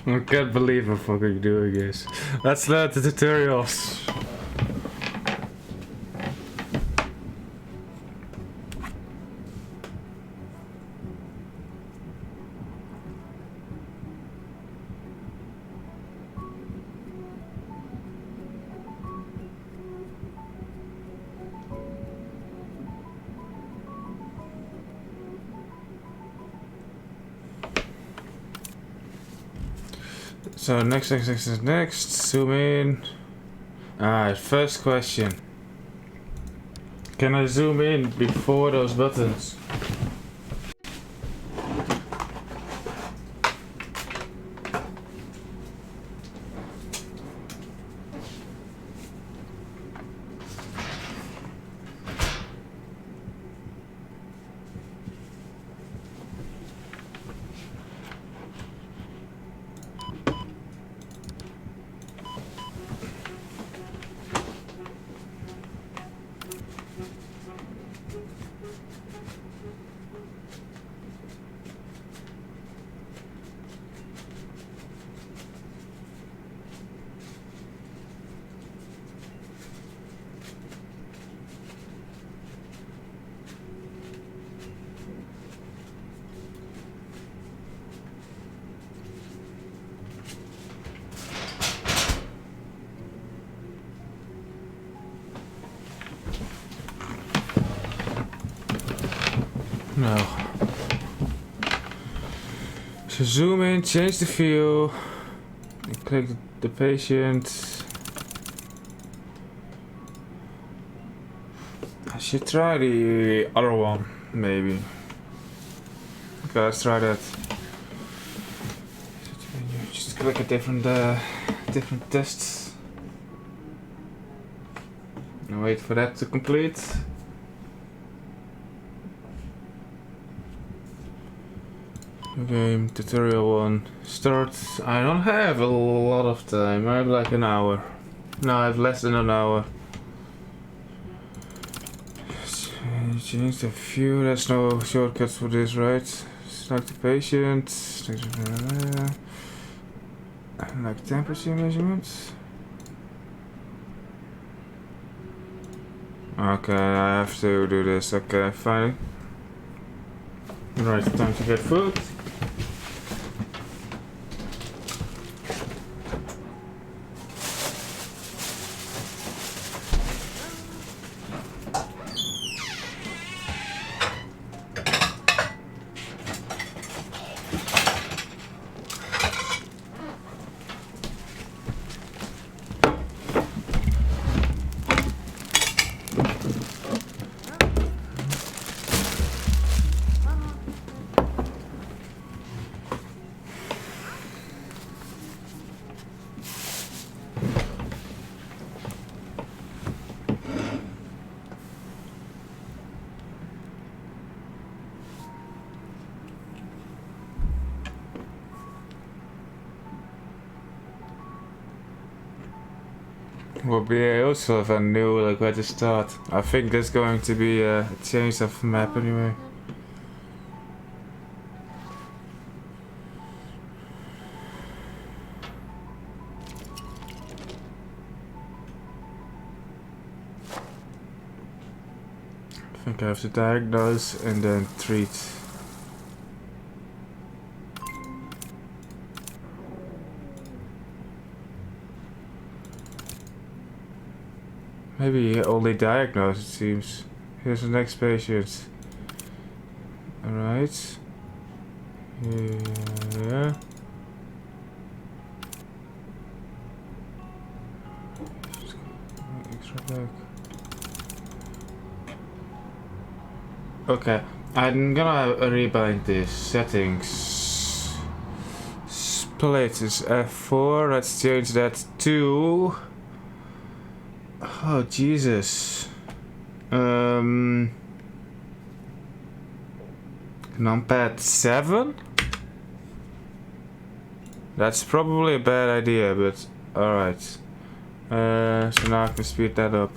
I can't believe I'm fucking doing this. Let's learn the tutorials. So next, zoom in. Alright, first question. Can I zoom in before those buttons? No. So zoom in, change the view, and click the patient. I should try the other one, maybe. Okay, let's try that. Just click a different tests. And wait for that to complete. Game tutorial 1 start. I don't have a lot of time. I have like an hour. No, I have less than an hour. Change the view. There's no shortcuts for this, right? Select the patient. Like temperature measurements. Okay, I have to do this. Okay, fine. Right, time to get food. Would be useful if I knew like where to start. I think there's going to be a change of map anyway. I think I have to diagnose and then treat. Maybe only diagnose, it seems. Here's the next patient. Alright. Yeah. Extra back. Okay, I'm gonna rebind this. Settings. Split is F4. Let's change that to. Oh Jesus. Numpad 7? That's probably a bad idea, but alright. So now I can speed that up.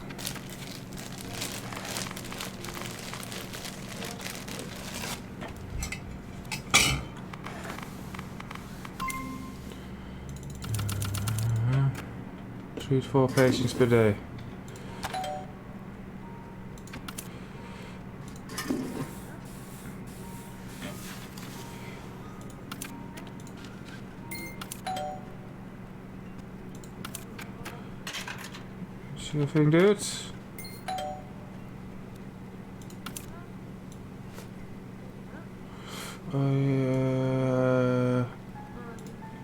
Treat 4 patients per day. Sure thing, dudes.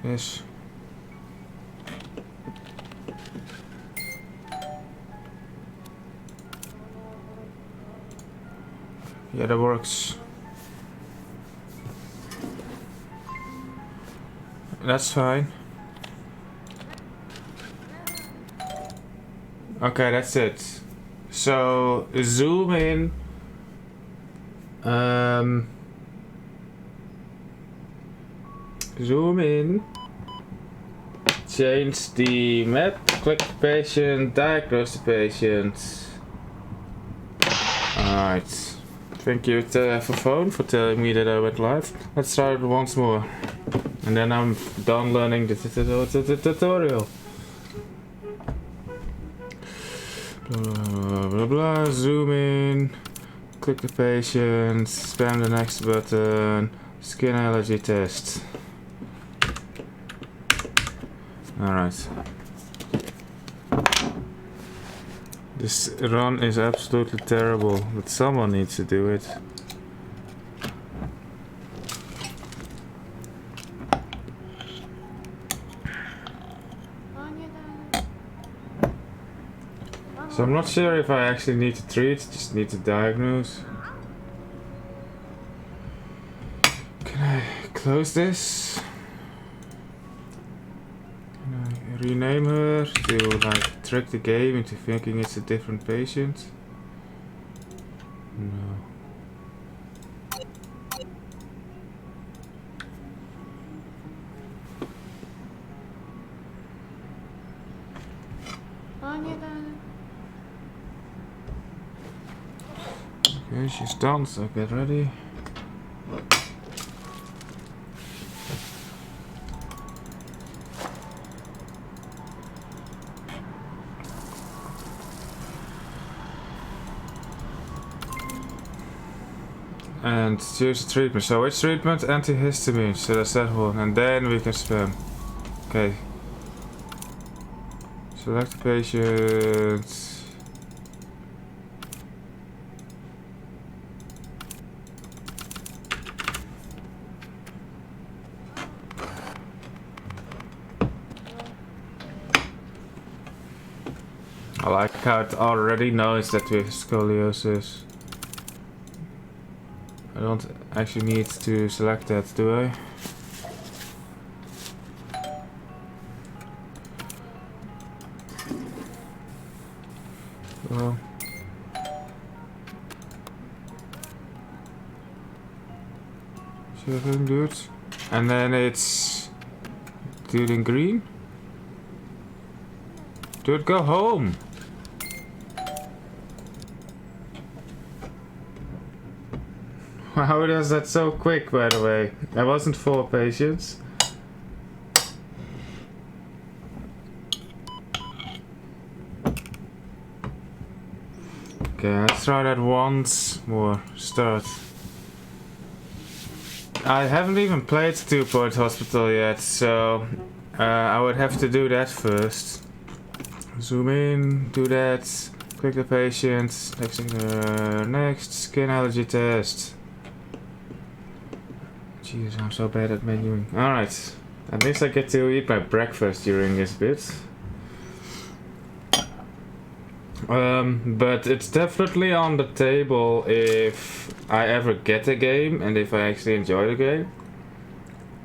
Yes. Yeah, that works. That's fine. Okay, that's it. So zoom in. Zoom in. Change the map. Click the patient. Diagnose the patient. Alright. Thank you for phone for telling me that I went live. Let's try it once more. And then I'm done learning the tutorial. Blah, blah, blah. Zoom in. Click the patient. Spam the next button. Skin allergy test. Alright. This run is absolutely terrible, but someone needs to do it. So I'm not sure if I actually need to treat, just need to diagnose. Can I close this? Can I rename her to like trick the game into thinking it's a different patient? No. Okay, she's done, so get ready. And choose treatment. So which treatment? Antihistamine. So that's that one. And then we can spam. Okay. Select the patient. I like how it already knows that we have scoliosis. I don't actually need to select that, do I? Well. Sure thing, dude. And then it's dude in green. Dude, go home. How does that so quick, by the way? I wasn't for patience. Okay, let's try that once more. Start. I haven't even played 2-Point Hospital yet, so I would have to do that first. Zoom in, do that, click the patient, next, skin allergy test. Jeez, I'm so bad at menuing. Alright, at least I get to eat my breakfast during this bit. But it's definitely on the table if I ever get a game and if I actually enjoy the game.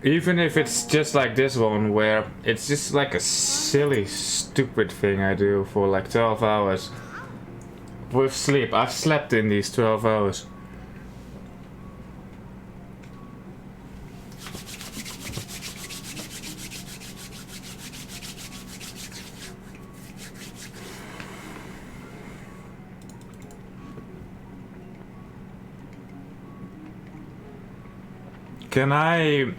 Even if it's just like this one where it's just like a silly, stupid thing I do for like 12 hours. With sleep. I've slept in these 12 hours. Can I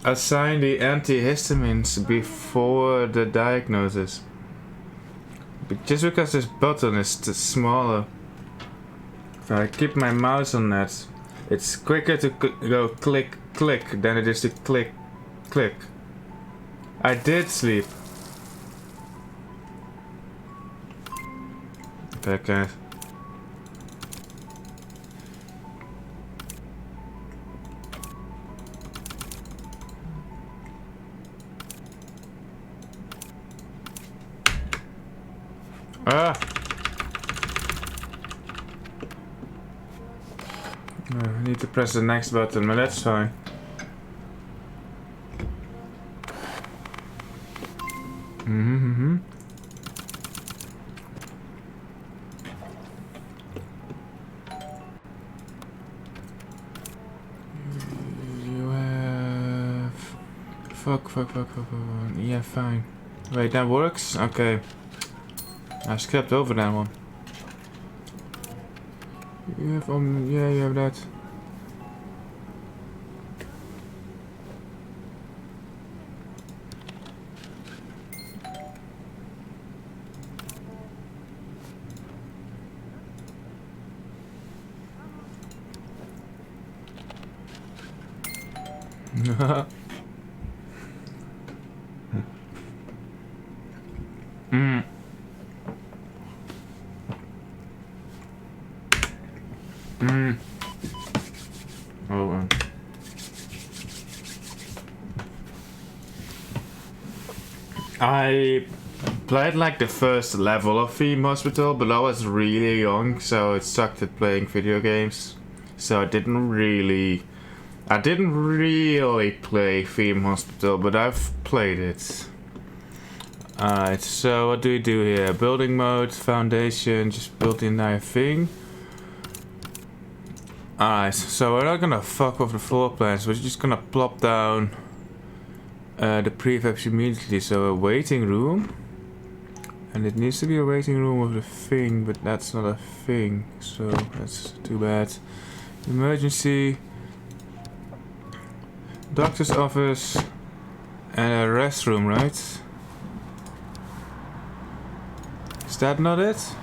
assign the antihistamines before the diagnosis? Just because this button is smaller. If I keep my mouse on that, it's quicker to go click, click than it is to click, click. I did sleep. Okay. Ah! I need to press the next button, but that's fine. You have... Fuck. Yeah, fine. Wait, that works? Okay. I skipped over that one. You have yeah, you have that. Oh, I played like the first level of Theme Hospital, but I was really young, so it sucked at playing video games. So I didn't really play Theme Hospital, but I've played it. Alright, so what do we do here? Building mode, foundation, just build the entire thing. Alright, so we're not gonna fuck with the floor plans, we're just gonna plop down the prefabs immediately. So a waiting room. And it needs to be a waiting room with a thing, but that's not a thing, so that's too bad. Emergency. Doctor's office. And a restroom, right? Is that not it?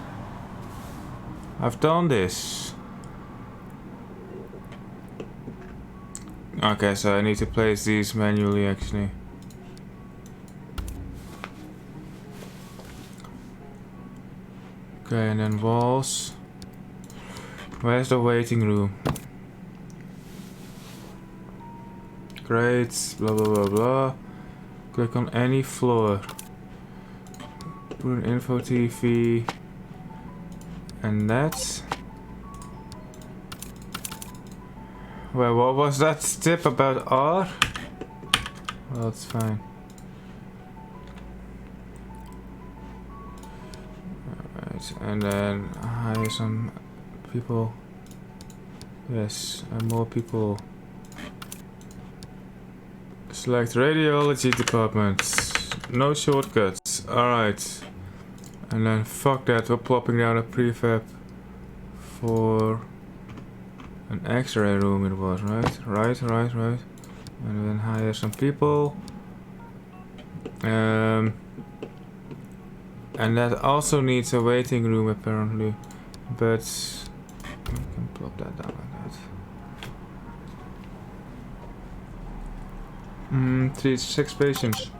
I've done this. Okay, so I need to place these manually actually. Okay, and then walls. Where's the waiting room? Great, blah blah blah blah. Click on any floor. Put an info TV. And that. Well, what was that tip about R? Well, it's fine. Alright, and then hire some people. Yes, and more people. Select radiology department. No shortcuts. Alright. And then fuck that, we're plopping down a prefab for an X-ray room it was, right? Right. And then hire some people. And that also needs a waiting room apparently. But we can plop that down like that. 6 patients.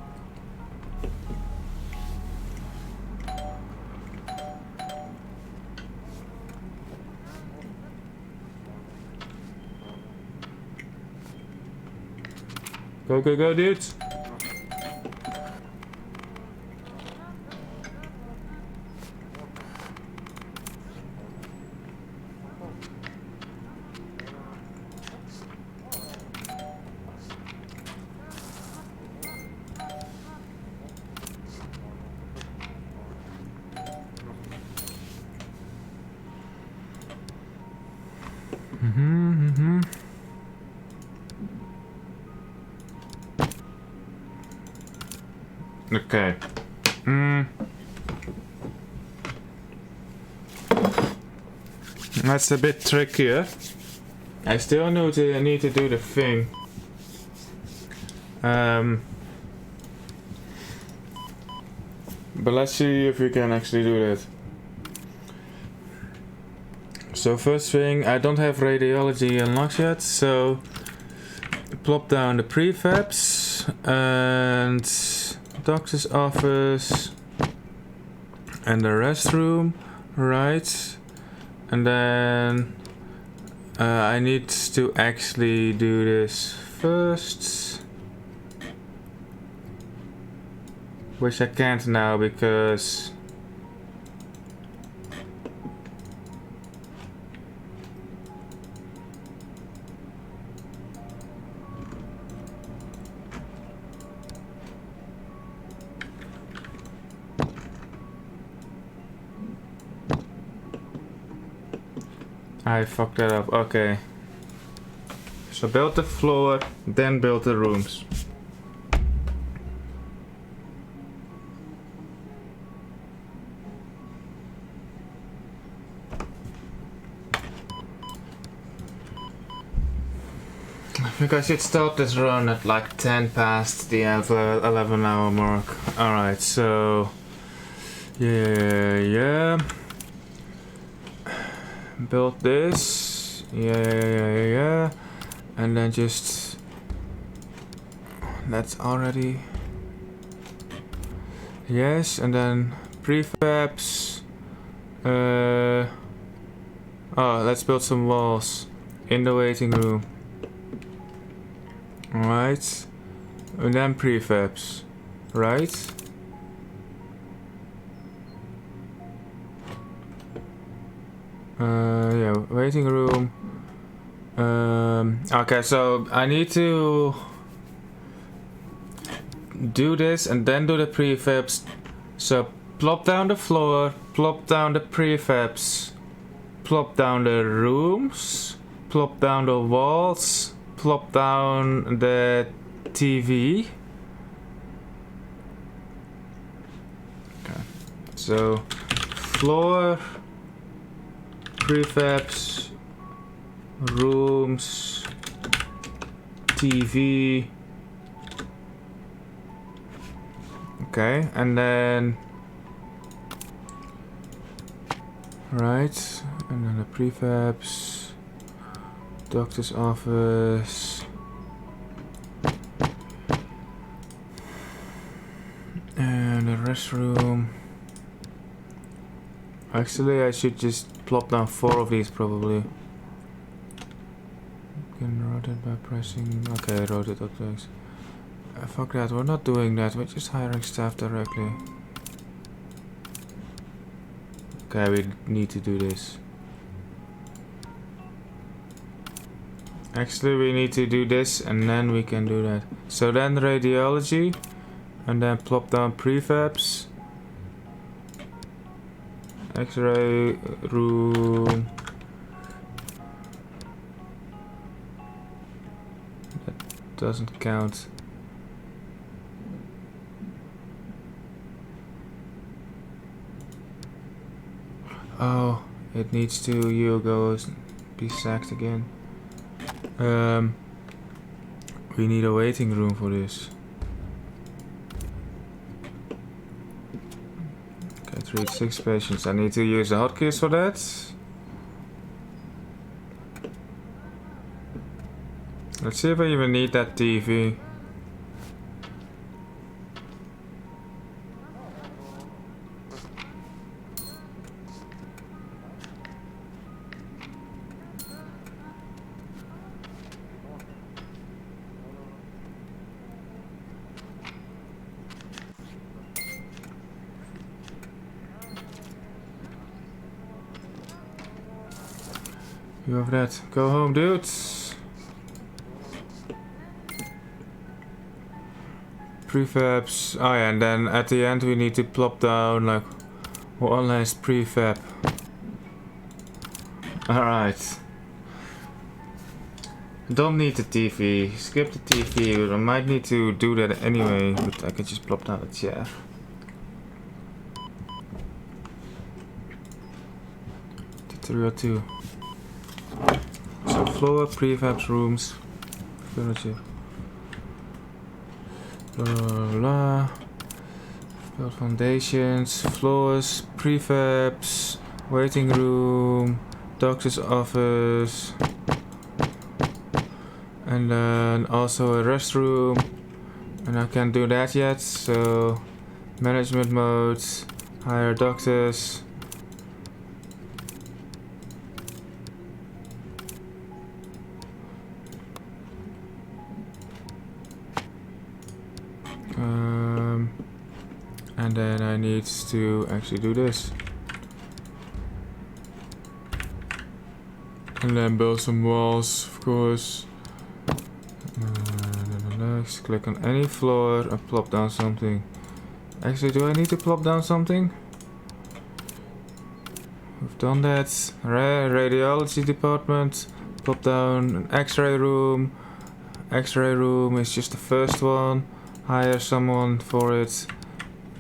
Go, dudes! Okay. That's a bit trickier. I still need to do the thing. But let's see if we can actually do that. So first thing, I don't have radiology unlocked yet, so plop down the prefabs and doctor's office and the restroom, right? And then I need to actually do this first, which I can't now because I fucked that up. Okay. So build the floor, then build the rooms. I think I should start this run at like 10 past the 11-hour mark. Alright, so yeah. Build this, yeah, and then just that's already yes, and then prefabs. Oh, let's build some walls in the waiting room. Right, and then prefabs, right? Yeah, waiting room. Okay, so I need to do this and then do the prefabs. So plop down the floor, plop down the prefabs, plop down the rooms, plop down the walls, plop down the TV. Okay, so floor, prefabs, rooms, TV. Okay, and then right, and then the prefabs, doctor's office, and the restroom. Actually, I should just plop down 4 of these probably. You can rotate by pressing. Okay, rotate objects. Fuck that, we're not doing that, we're just hiring staff directly. Okay, we need to do this. Actually, we need to do this and then we can do that. So then radiology, and then plop down prefabs. X-ray room. That doesn't count. Oh, it needs to go be sacked again. We need a waiting room for this. Okay, treat 6 patients. I need to use the hotkeys for that. Let's see if I even need that TV. You have that. Go home, dudes. Prefabs. Oh yeah, and then at the end we need to plop down like one last prefab. Alright. Don't need the TV. Skip the TV. I might need to do that anyway, but I can just plop down the chair. Tutorial 2. So floor, prefabs, rooms, furniture. Blah blah blah. Build foundations, floors, prefabs, waiting room, doctor's office, and then also a restroom. And I can't do that yet, so management mode, hire doctors. And then I need to actually do this. And then build some walls, of course. Next, click on any floor and plop down something. Actually, do I need to plop down something? We've done that. Radiology department. Plop down an X-ray room. X-ray room is just the first one. Hire someone for it.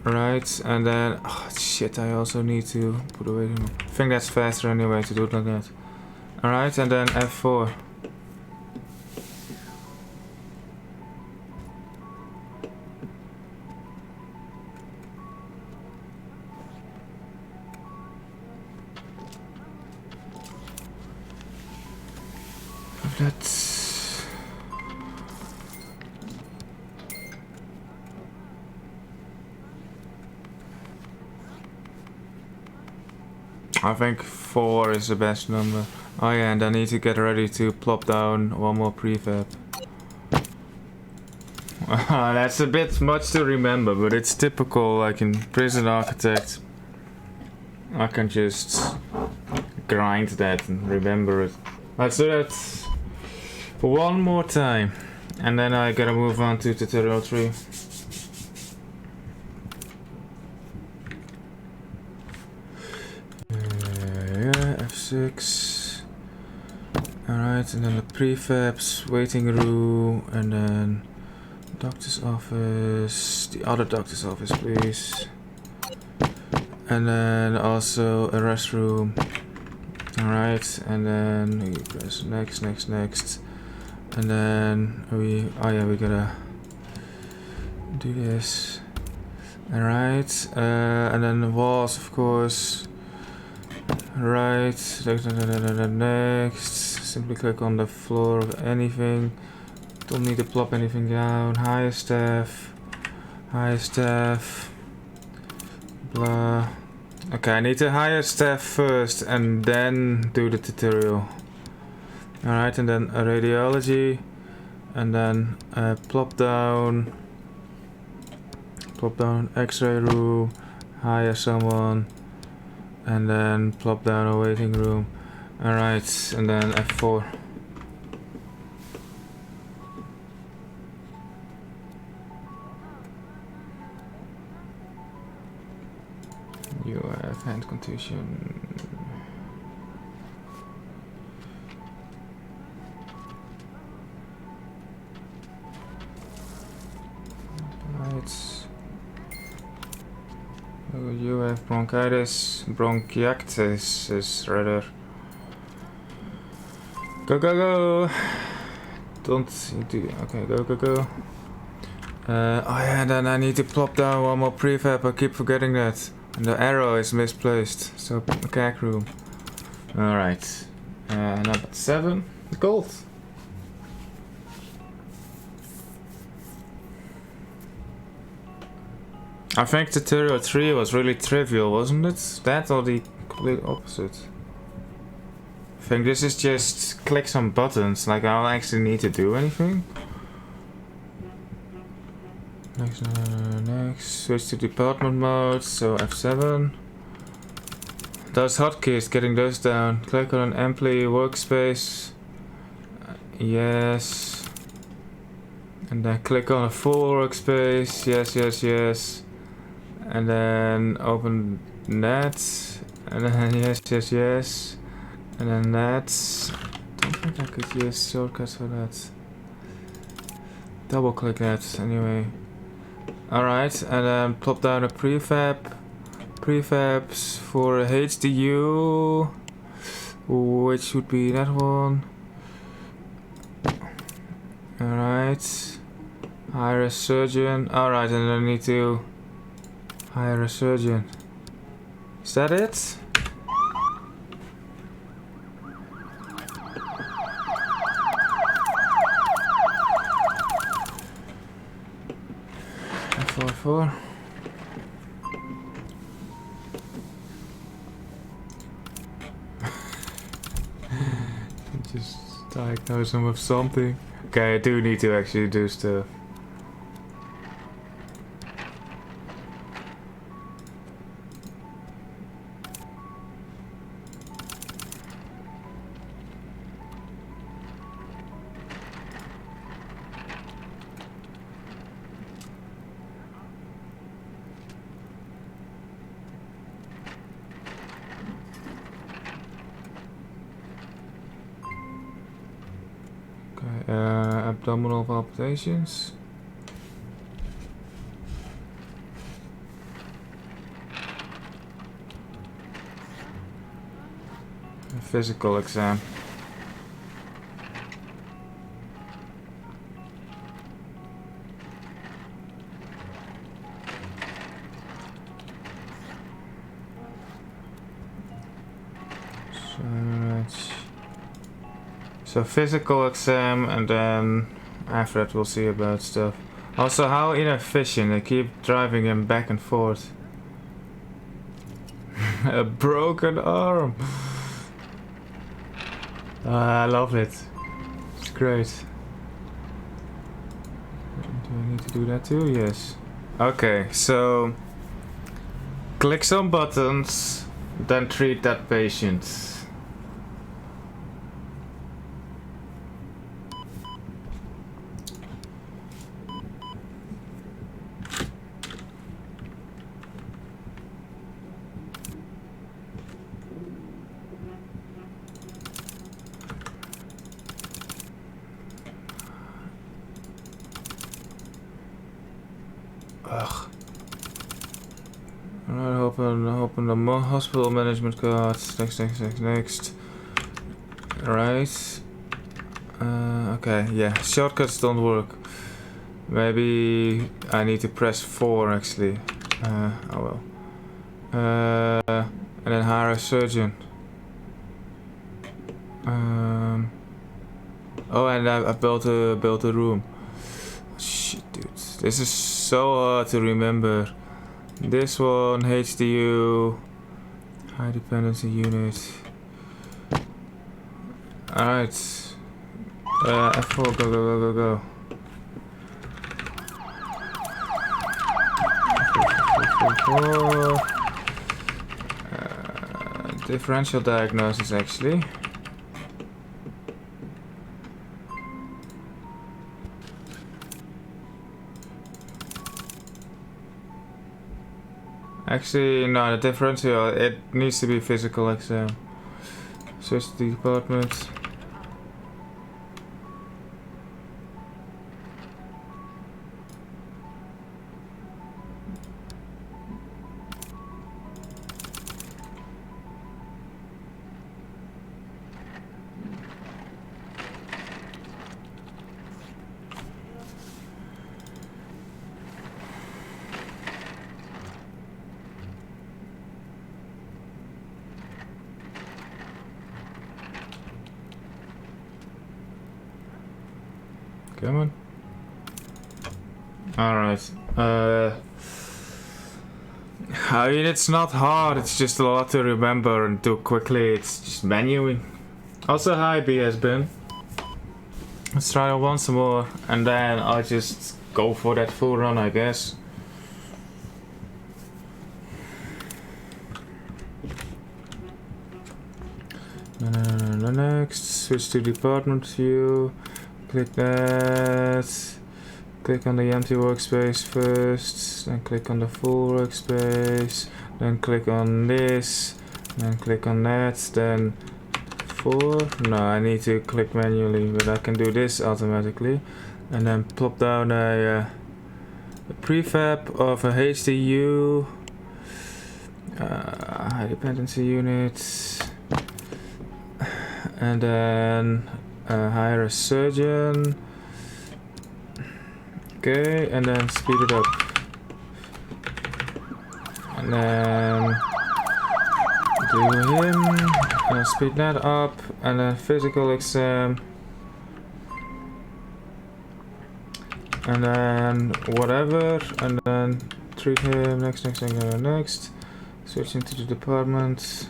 Right, and then oh shit, I also need to put away. I think that's faster anyway to do it like that. Alright, and then F4. That's I think 4 is the best number. Oh yeah, and I need to get ready to plop down one more prefab. That's a bit much to remember, but it's typical, like in Prison Architect. I can just grind that and remember it. Let's do that for one more time. And then I gotta move on to tutorial 3. F6. Alright, and then the prefabs, waiting room, and then doctor's office, the other doctor's office please. And then also a restroom. Alright, and then we press next. And then we gotta do this. Alright, and then the walls of course. Right, next, simply click on the floor of anything. Don't need to plop anything down. Hire staff, blah. Okay, I need to hire staff first and then do the tutorial. Alright, and then a radiology, and then plop down X-ray room, hire someone. And then plop down a waiting room. Alright, and then F4. You have hand contusion. Right. Oh, you have bronchitis rather. Go, go, go! Don't do. Okay, go, go, go. Oh yeah, then I need to plop down one more prefab. I keep forgetting that. And the arrow is misplaced. So, CAC room. Alright. Number 7. Gold. I think tutorial 3 was really trivial, wasn't it? That or the complete opposite? I think this is just click some buttons, like I don't actually need to do anything. Next, switch to department mode, so F7. Those hotkeys, getting those down. Click on an empty workspace. Yes. And then click on a full workspace. Yes, yes, yes. And then open that. And then yes, yes, yes. And then that. Don't think I could use shortcuts for that. Double click that anyway. Alright, and then plop down a prefabs for a HDU, which would be that one. Alright, hire a surgeon. Alright, and I need to hire a surgeon. Is that it? F44. Just diagnose him with something. Okay, I do need to actually do stuff. Abdominal palpitations. A physical exam. So physical exam, and then after that we'll see about stuff. Also, how inefficient, they keep driving him back and forth. A broken arm. I love it. It's great. Do I need to do that too? Yes. Okay, so click some buttons, then treat that patient. Ugh. Alright, open the hospital management card. Next. Right. Okay, yeah. Shortcuts don't work. Maybe I need to press 4 actually. Oh well. And then hire a surgeon. Oh, and I built a room. Shit, dude. This is so hard to remember. This one, HDU, high dependency unit. Alright. F4, go. Differential diagnosis actually. Actually, no, the differential, it needs to be physical exam. Switch to the department. Come on. Alright. I mean, it's not hard, it's just a lot to remember and do quickly. It's just menuing. Also, hi BS Ben. Let's try it once more, and then I'll just go for that full run, I guess. Next, switch to department view. Click that. Click on the empty workspace first, then click on the full workspace, then click on this, then click on that, then 4. No, I need to click manually, but I can do this automatically. And then plop down a prefab of a HDU, high dependency unit, and then hire a surgeon. Okay, and then speed it up. And then do him, and speed that up, and then physical exam. And then whatever, and then treat him, next. Switch into the department.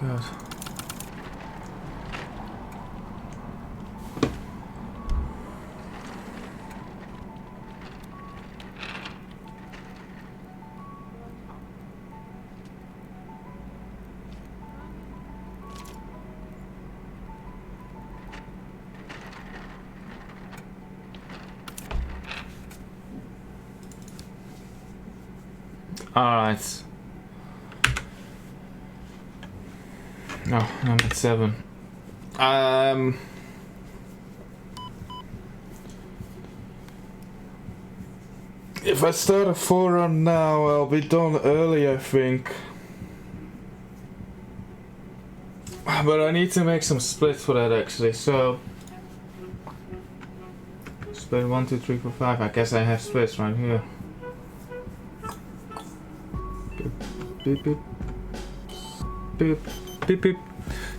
God. All right. No, number 7. If I start a 4 run now, I'll be done early, I think. But I need to make some splits for that actually, so split 1, 2, 3, 4, 5. I guess I have splits right here. Beep beep beep beep beep.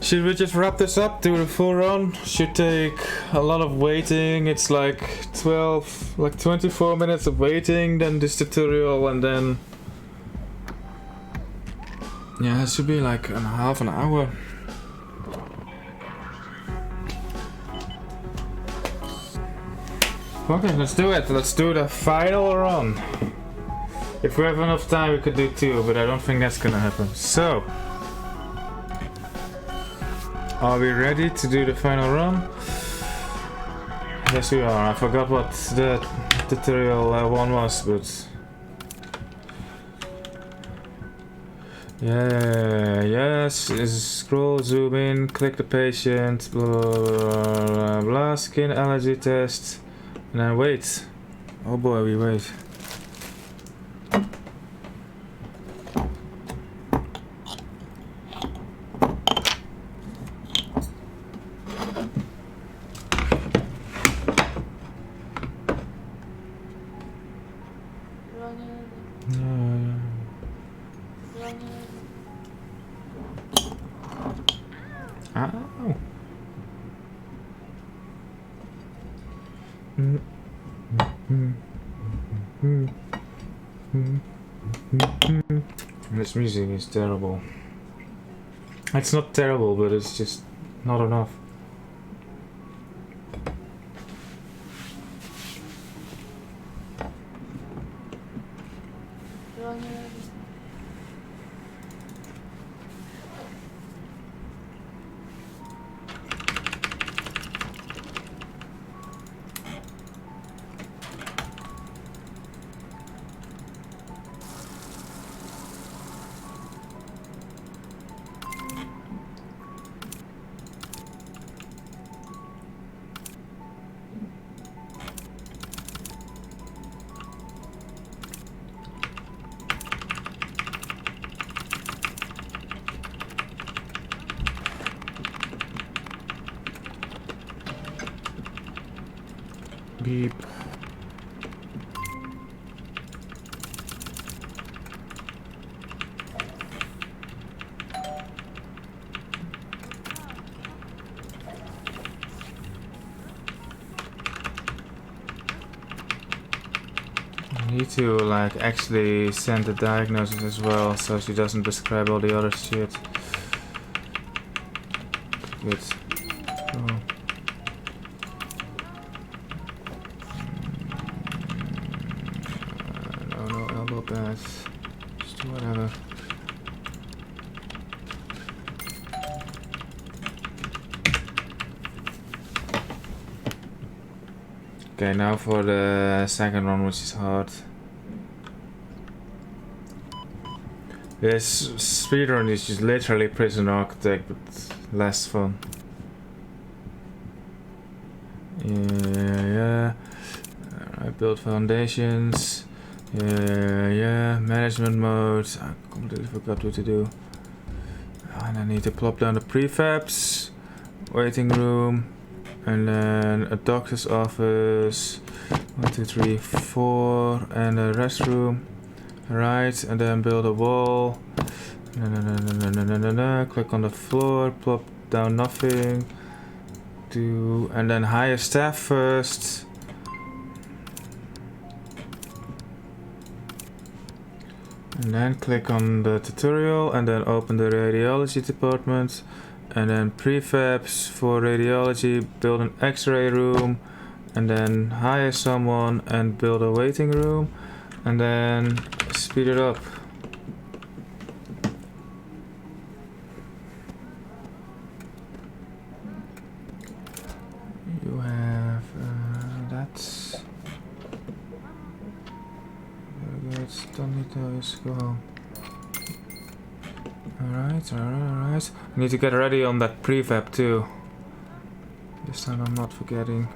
Should we just wrap this up? Do the full run? Should take a lot of waiting. It's like 24 minutes of waiting, then this tutorial, and then yeah, it should be like half an hour. Okay, let's do it. Let's do the final run. If we have enough time, we could do 2, but I don't think that's gonna happen. So, are we ready to do the final run? Yes, we are. I forgot what the tutorial 1 was, but yeah, yes. Scroll, zoom in, click the patient, blah blah blah, blah skin allergy test, and then wait. Oh boy, we wait. This music is terrible. It's not terrible, but it's just not enough. Beep. need to like actually send the diagnosis as well, so she doesn't describe all the other shit. Good. Cool. No elbow pads. Just do whatever. Okay, now for the second one, which is hard. This speedrun is just literally Prison Architect, but less fun. Yeah. Alright, build foundations. Yeah. Management mode. I completely forgot what to do. And I need to plop down the prefabs. Waiting room. And then a doctor's office. 1, 2, 3, 4. And a restroom. Right, and then build a wall. Click on the floor, plop down nothing. And then hire staff first. And then click on the tutorial and then open the radiology department. And then prefabs for radiology, build an x-ray room. And then hire someone and build a waiting room. And then speed it up. You have that. Very good. Don't need those. Go home. Alright. I need to get ready on that prefab too. This time I'm not forgetting.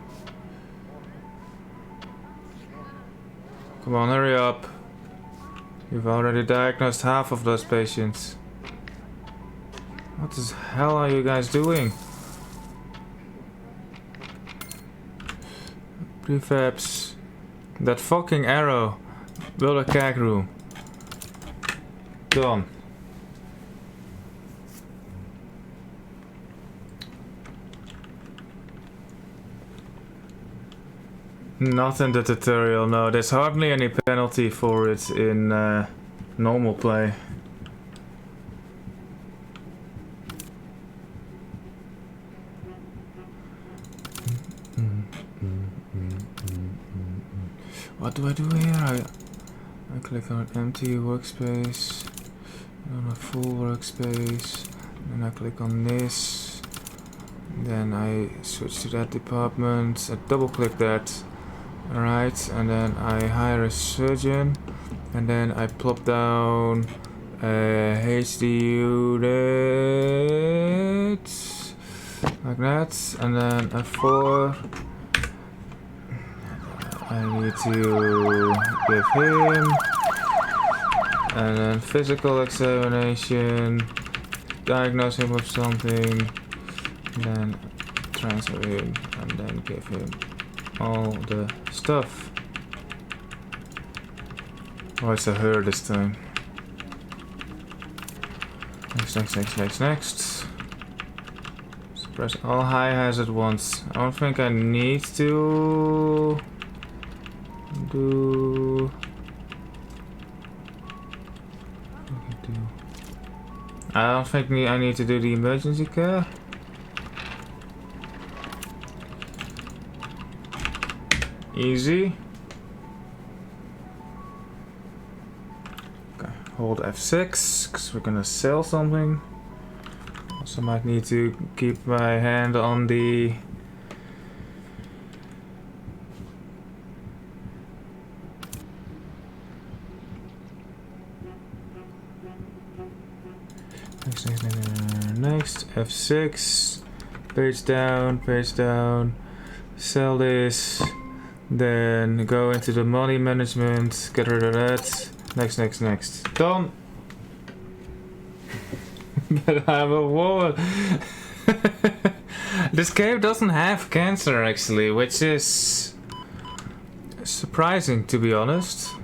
Come on, hurry up. You've already diagnosed half of those patients. What the hell are you guys doing? Prefabs. That fucking arrow. Build a CAG room. Done. Not in the tutorial, no. There's hardly any penalty for it in normal play. What do I do here? I click on empty workspace, on a full workspace, and I click on this. Then I switch to that department. I double click that. Alright, and then I hire a surgeon, and then I plop down a HD unit, like that, and then a 4. I need to give him, and then physical examination, diagnose him with something, and then transfer him, and then give him all the stuff. Oh, it's a her this time. Next. Suppress all high hazard ones. I don't think I need to do. I don't think I need to do the emergency care. Easy. Okay, hold F6 because we're gonna sell something. Also might need to keep my hand on the next F6, page down, sell this. Then go into the money management, get rid of that. Next. Done! But I'm a woman. This game doesn't have cancer actually, which is surprising to be honest.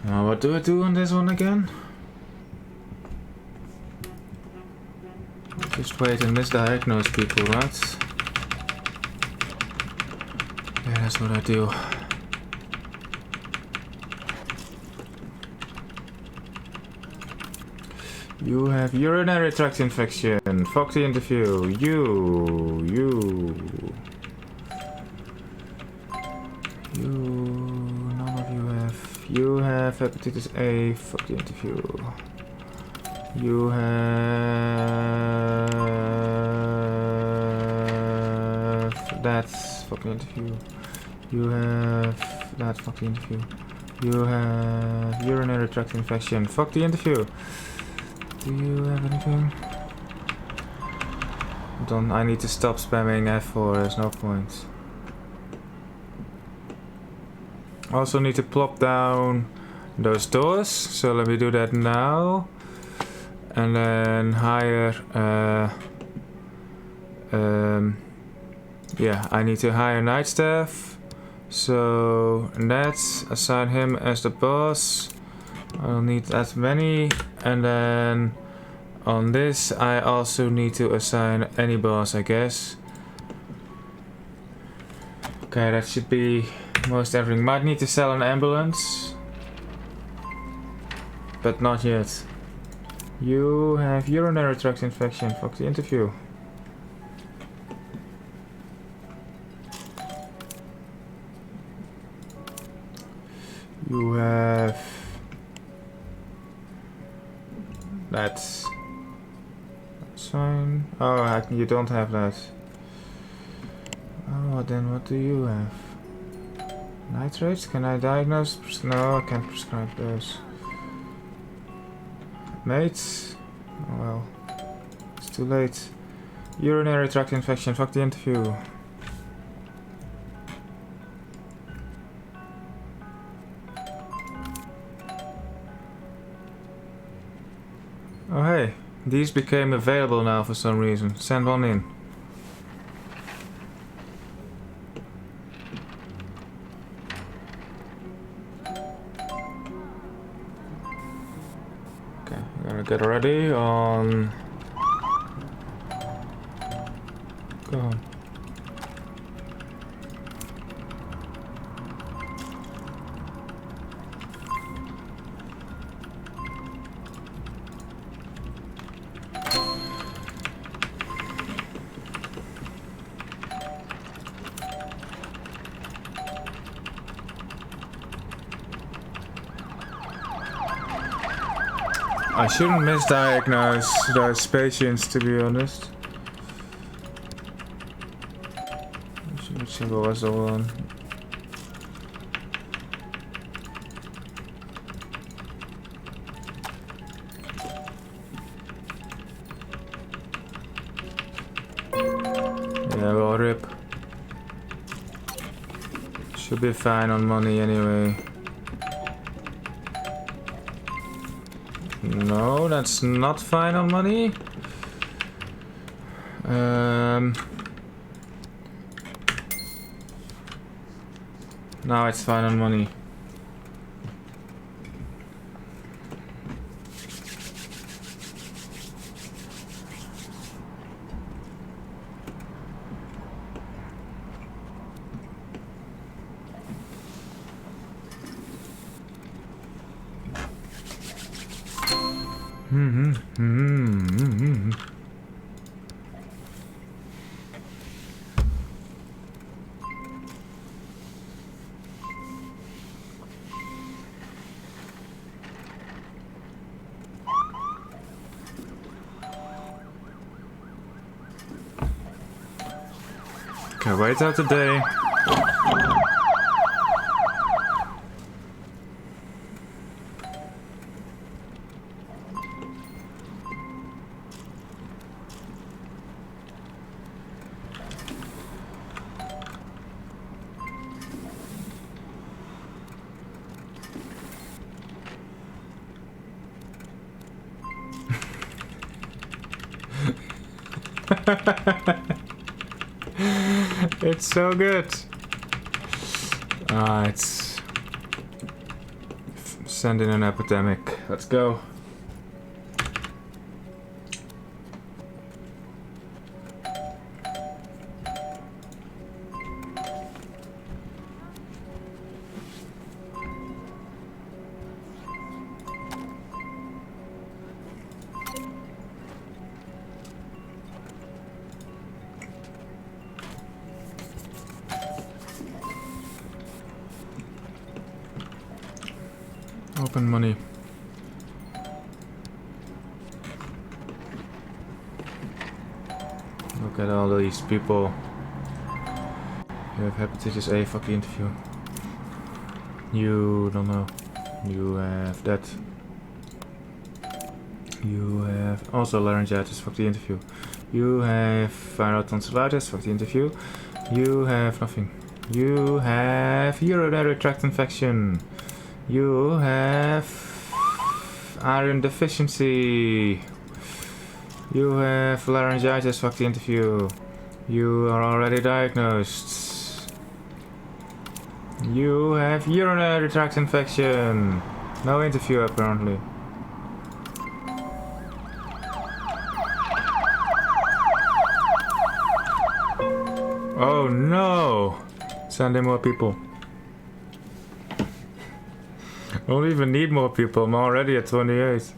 Now what do I do on this one again? Just wait and misdiagnose people, right? Yeah, that's what I do. You have urinary tract infection. Fuck the interview. None of you have. You have hepatitis A. Fuck the interview. You have that. Fuck the interview. You have that. Fuck the interview. You have urinary tract infection. Fuck the interview. Do you have anything? I need to stop spamming F4, there's no point. Also need to plop down those doors, so let me do that now. And then hire, yeah, I need to hire night staff. So let's assign him as the boss. I'll need that many, and then on this I also need to assign any boss, I guess. Okay, that should be most everything. Might need to sell an ambulance, but not yet. You have urinary tract infection. Fuck the interview. You have that's fine. Oh, you don't have that. Oh, then what do you have? Nitrates? Can I diagnose? No, I can't prescribe those. Mates? Oh well. It's too late. Urinary tract infection. Fuck the interview. Oh hey, these became available now for some reason. Send one in. Okay, gotta get ready on... Go on. I shouldn't misdiagnose those patients, to be honest. Which symbol was the one? Yeah, well, rip. Should be fine on money anyway. No, that's not fine on money. Now it's fine on money. Okay, wait out the day. It's so good. It's sending an epidemic. Let's go. Open money. Look at all these people. You have hepatitis A, fuck the interview. You don't know. You have that. You have also laryngitis, fuck the interview. You have viral tonsillitis, fuck the interview. You have nothing. You have urinary tract infection. You have iron deficiency. You have laryngitis, fuck the interview. You are already diagnosed. You have urinary tract infection. No interview apparently. Oh no! Send in more people. I don't even need more people, I'm already at 28.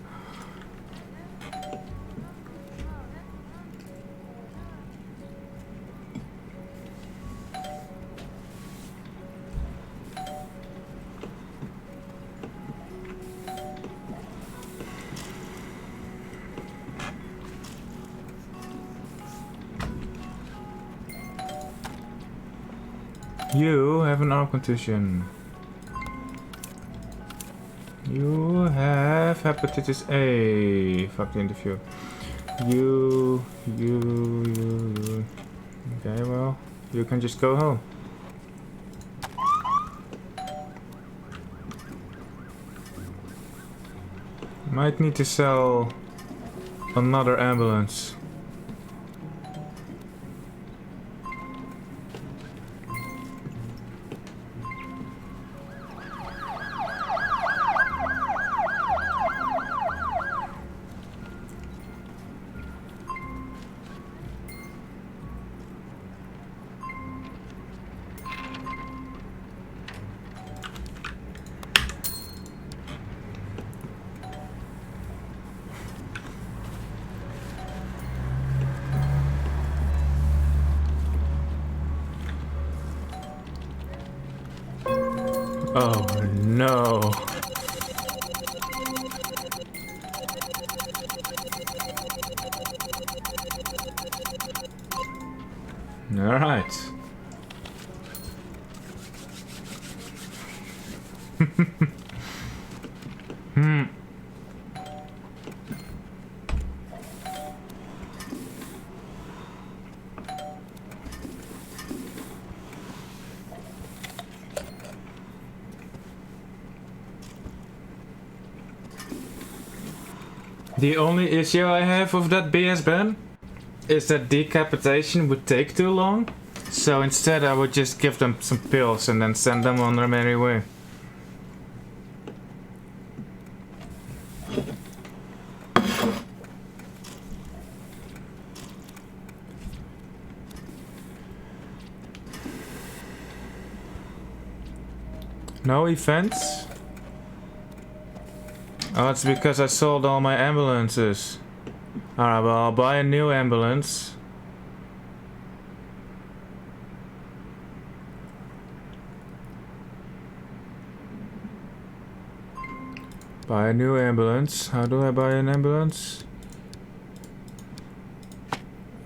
You have an arm contusion. You have hepatitis A. Fuck the interview. You. Okay, well, you can just go home. Might need to sell another ambulance. Oh no. All right. The only issue I have with that BS ban is that decapitation would take too long. So instead I would just give them some pills and then send them on their merry way. No events? Oh, it's because I sold all my ambulances. Alright, well, I'll buy a new ambulance. Buy a new ambulance. How do I buy an ambulance?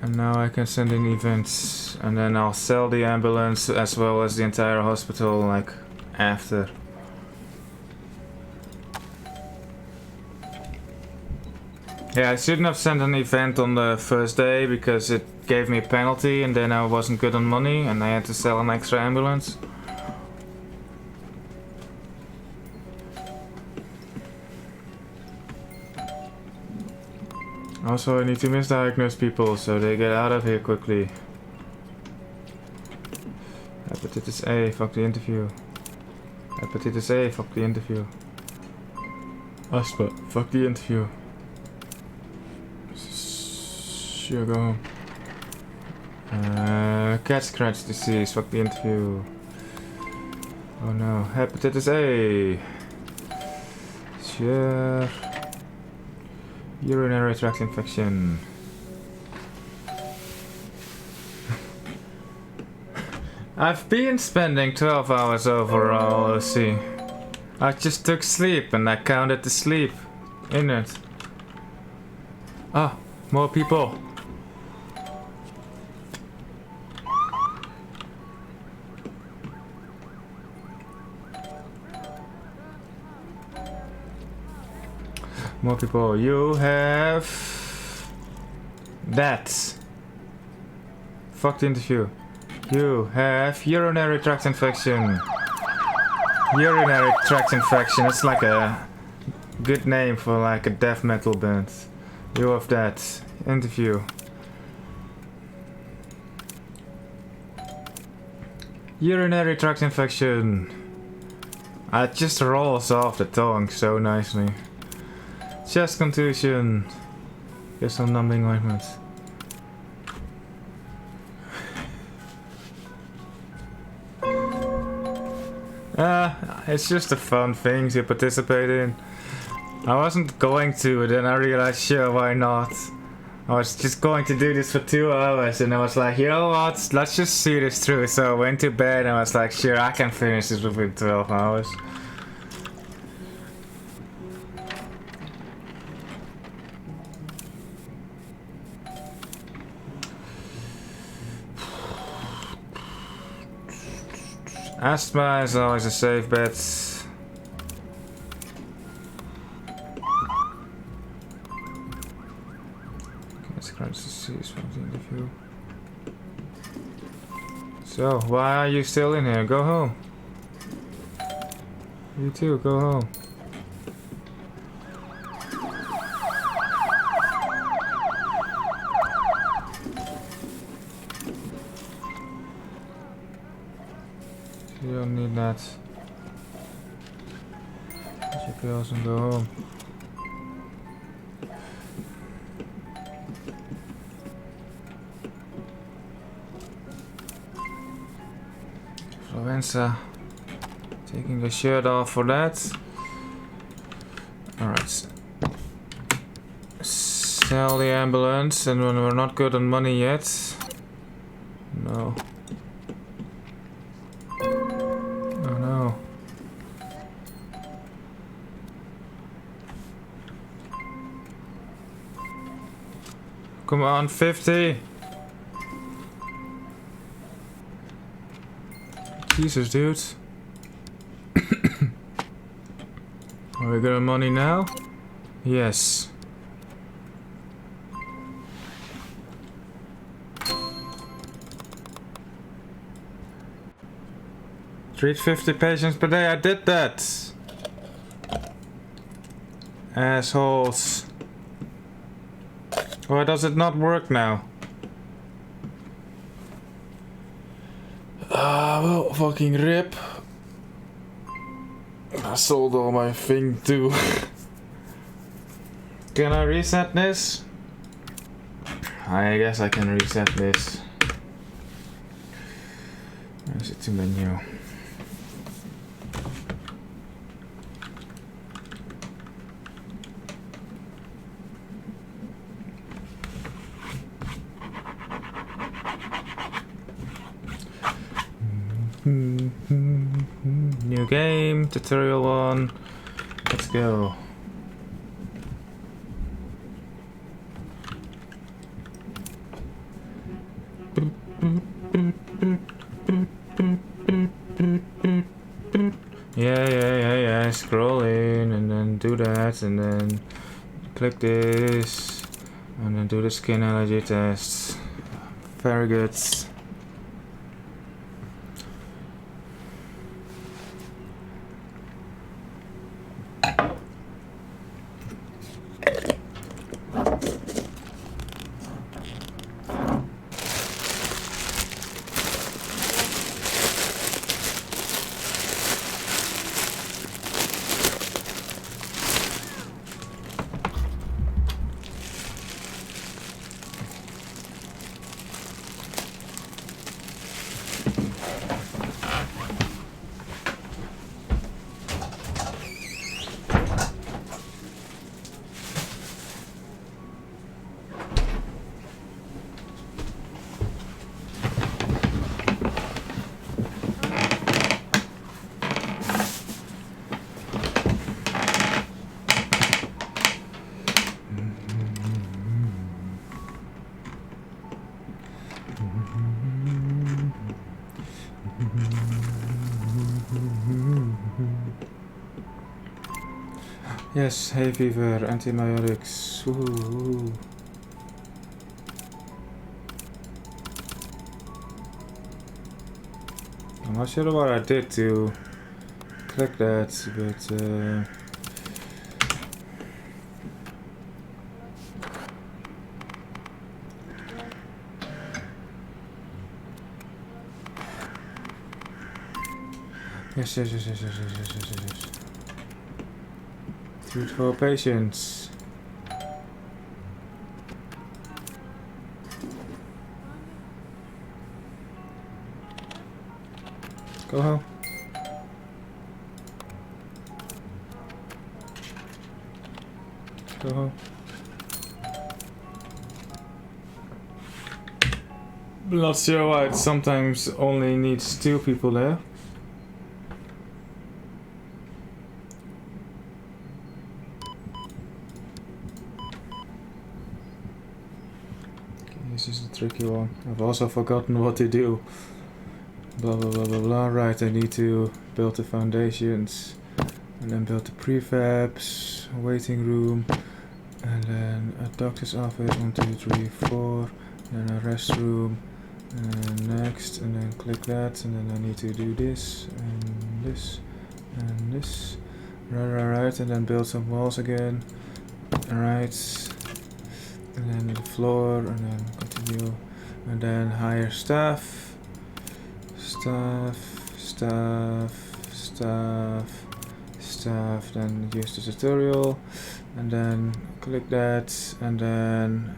And now I can send in events. And then I'll sell the ambulance as well as the entire hospital, like, after. Yeah, I shouldn't have sent an event on the first day because it gave me a penalty and then I wasn't good on money and I had to sell an extra ambulance. Also, I need to misdiagnose people so they get out of here quickly. Hepatitis A, fuck the interview. Hepatitis A, fuck the interview. Aspa, fuck the interview. Sure, go home. Cat scratch disease, fuck the interview. Oh no, hepatitis A. Sure. Urinary tract infection. I've been spending 12 hours overall, let's see. I just took sleep and I counted the sleep in it. Ah, more people. More people. You have that. Fuck the interview. You have urinary tract infection. Urinary tract infection. It's like a good name for like a death metal band. You have that. Interview. Urinary tract infection. It just rolls off the tongue so nicely. Chest contusion. Get some numbing ointment. It's just a fun thing to participate in. I wasn't going to, but then I realized, sure, why not? I was just going to do this for 2 hours, and I was like, you know what, let's just see this through. So I went to bed, and I was like, sure, I can finish this within 12 hours. Asthma is always a safe bet. Let's try to see from the interview. So, why are you still in here? Go home. You too, go home. You don't need that. Get your pills and go home. Influenza. Taking the shirt off for that. Alright. Sell the ambulance, and when we're not good on money yet. No. Oh no. Come on, 50. Jesus, dude. Are we good on money now? Yes. Treat 50 patients per day. I did that. Assholes. Why does it not work now? Well, fucking rip. I sold all my thing too. Can I reset this? I guess I can reset this. Where's it to menu? New game, tutorial 1. Let's go. Yeah. Scroll in and then do that and then click this and then do the skin allergy test. Very good. Yes, hay fever, antibiotics. Woohoo. I'm not sure what I did to click that, but yes. Food for patients. Go home. Go home. Not sure why it sometimes only needs 2 people there. This is a tricky one. I've also forgotten what to do. Blah blah blah blah blah. Right, I need to build the foundations and then build the prefabs, waiting room, and then a doctor's office. 1, 2, 3, 4. Then a restroom, and next, and then click that, and then I need to do this and this and this. Right, and then build some walls again. Alright. And then the floor, and then continue, and then hire staff, then use the tutorial, and then click that, and then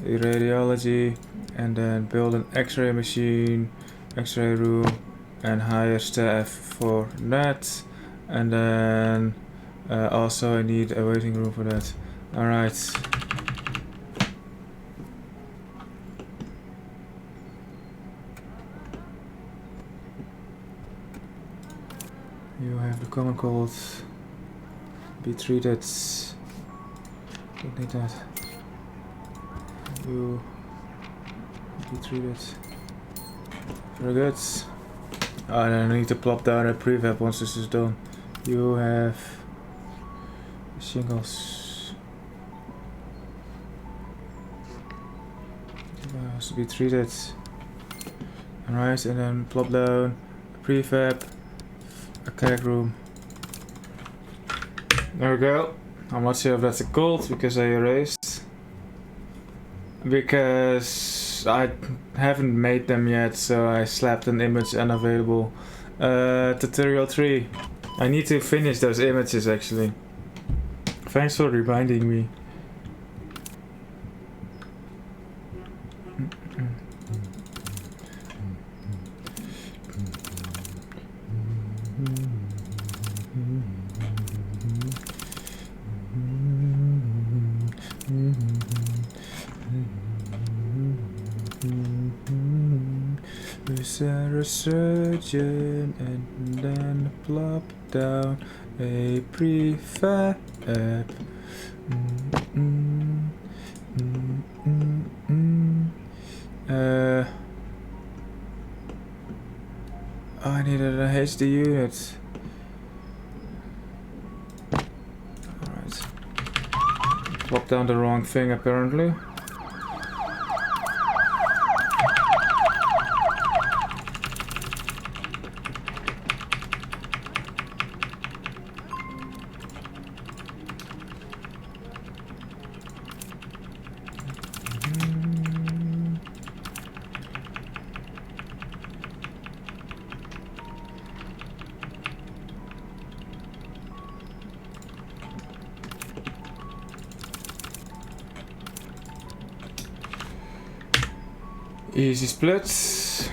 radiology, and then build an x-ray machine, x-ray room, and hire staff for that, and then also I need a waiting room for that. Alright. You have the common cold. Be treated. Don't need that. You be treated. Very good. Oh, and I need to plop down a prefab once this is done. You have shingles. Has to be treated. Alright, and then plop down a prefab. A keg room. There we go. I'm not sure if that's a gold because I erased. Because I haven't made them yet, so I slapped an image unavailable. Tutorial 3. I need to finish those images actually. Thanks for reminding me. A surgeon and then plop down a prefab. I needed a HD unit. Alright. Plop down the wrong thing apparently. Easy splits.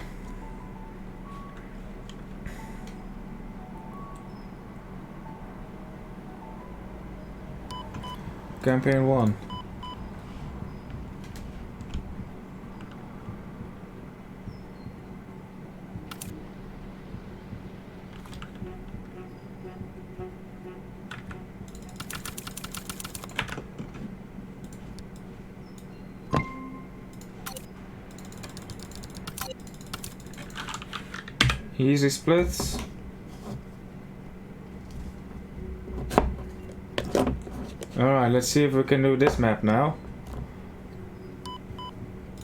Campaign 1. Easy splits. Alright, let's see if we can do this map now.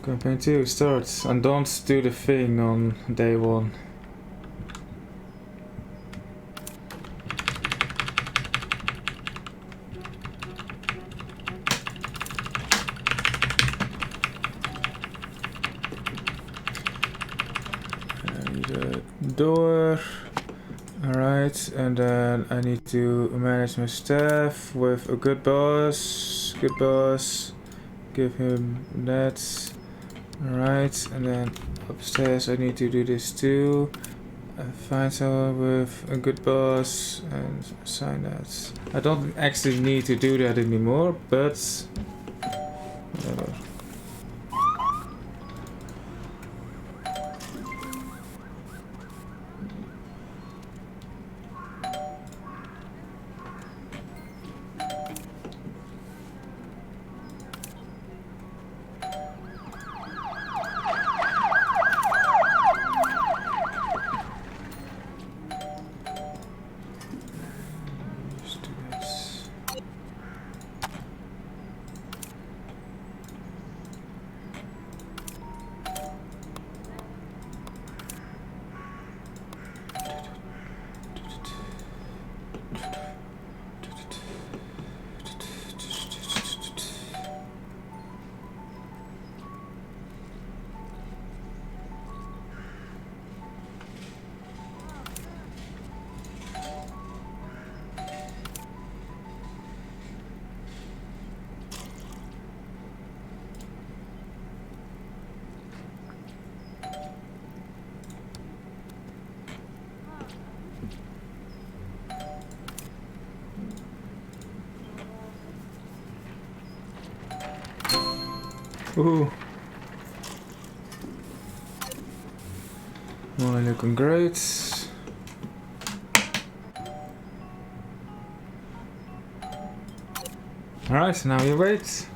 Campaign 2 starts, and don't do the thing on day 1. Door. Alright, and then I need to manage my staff with a good boss. Good boss. Give him that. Alright, and then upstairs I need to do this too. Find someone with a good boss and assign that. I don't actually need to do that anymore, but whatever. Ooh. Well, looking great. Alright, now you wait.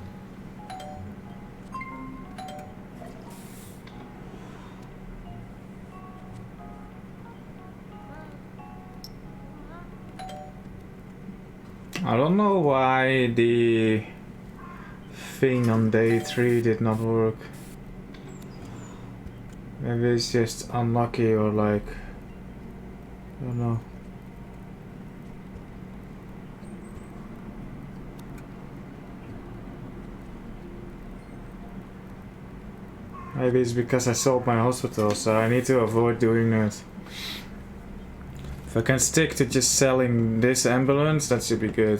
I don't know why the thing on day 3 did not work. Maybe it's just unlucky or like, I don't know. Maybe it's because I sold my hospital, so I need to avoid doing that. If I can stick to just selling this ambulance, that should be good.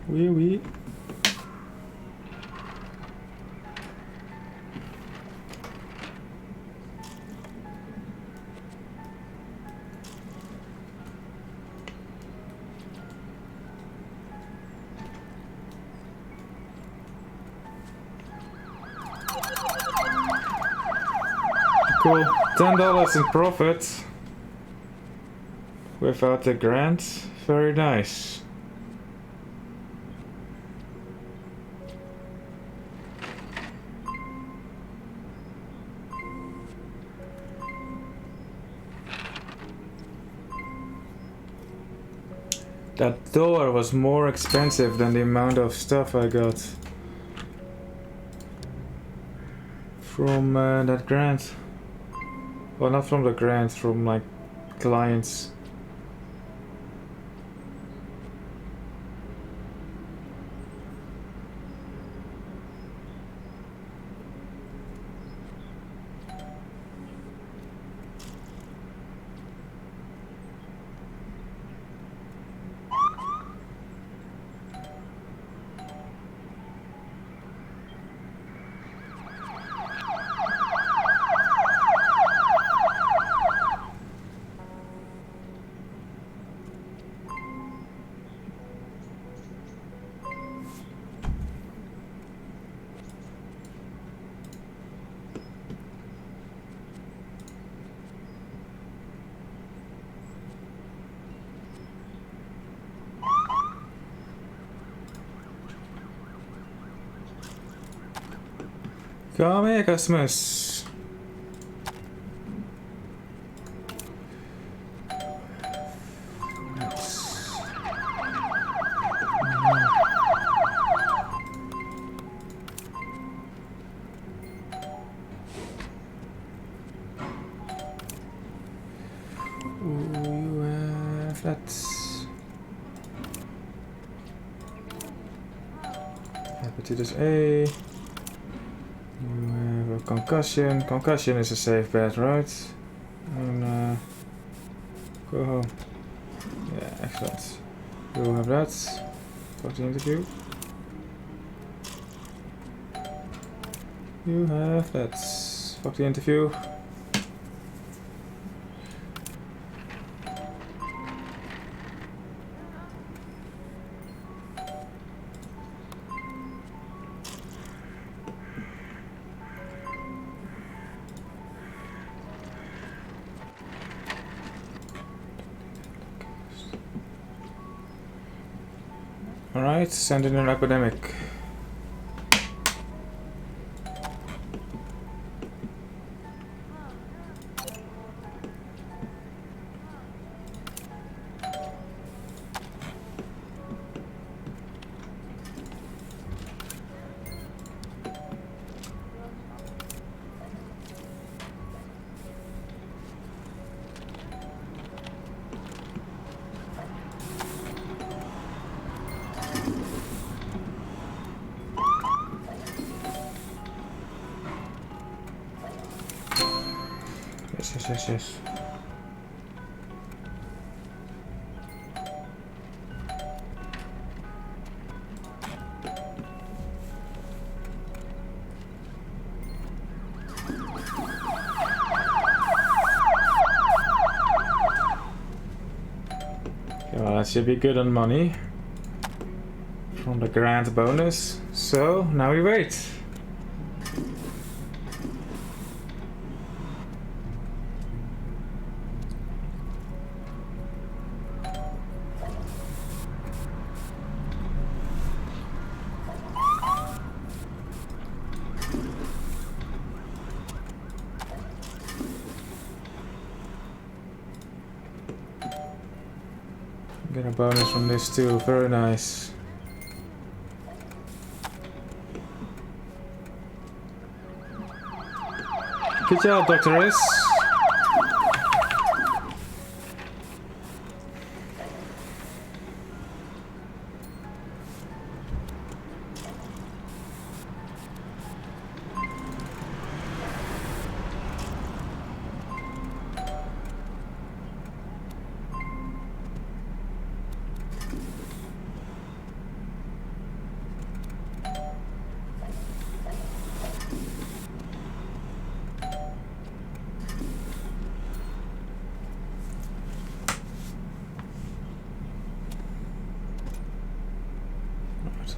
Oui, oui. Cool. $10 in profit without the grant. Very nice. That door was more expensive than the amount of stuff I got from that grant. Well, not from the grant, from like clients. Come here, customers. Hepatitis A. You have a concussion. Concussion is a safe bet, right? And go home. Yeah, excellent. You have that. For the interview. You have that. For the interview. Alright, send in an epidemic. Yes. Well, that should be good on money from the grant bonus. So now we wait. Get a bonus from this too, very nice. Good job, Dr. S.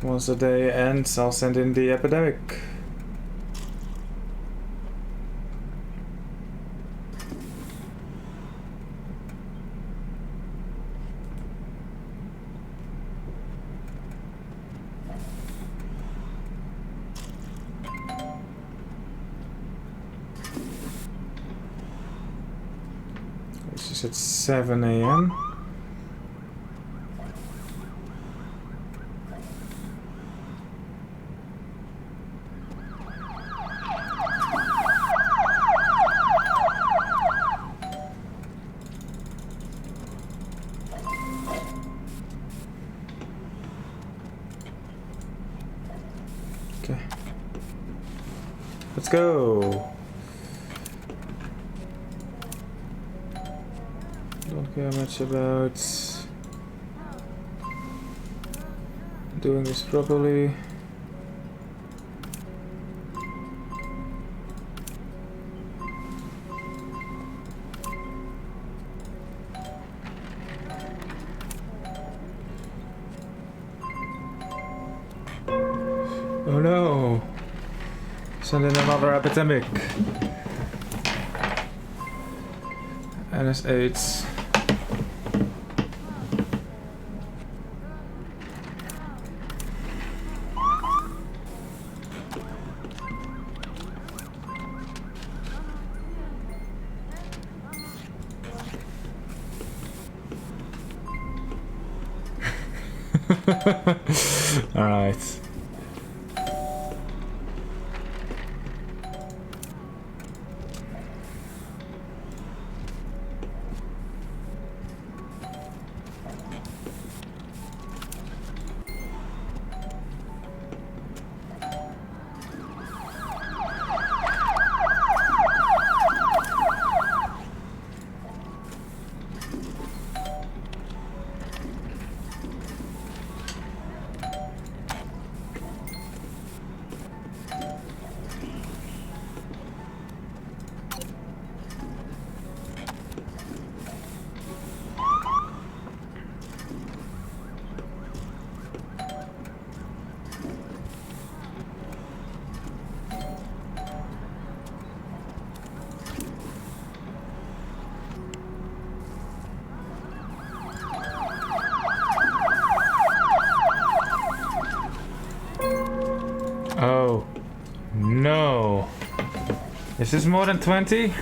Once the day ends, I'll send in the epidemic. This is at 7 AM. Let's go. Don't care much about doing this properly. Oh no! Send in another epidemic. NS8. Alright. Oh, no. Is this more than 20?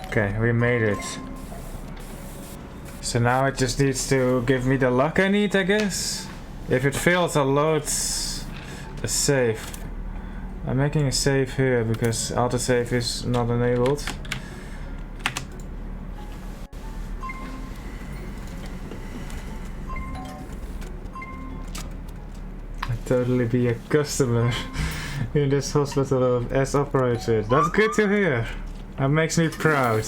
Okay, we made it. So now it just needs to give me the luck I need, I guess. If it fails, I'll load a save. I'm making a save here because autosave is not enabled. I'd totally be a customer in this hospital as operator. That's good to hear. That makes me proud.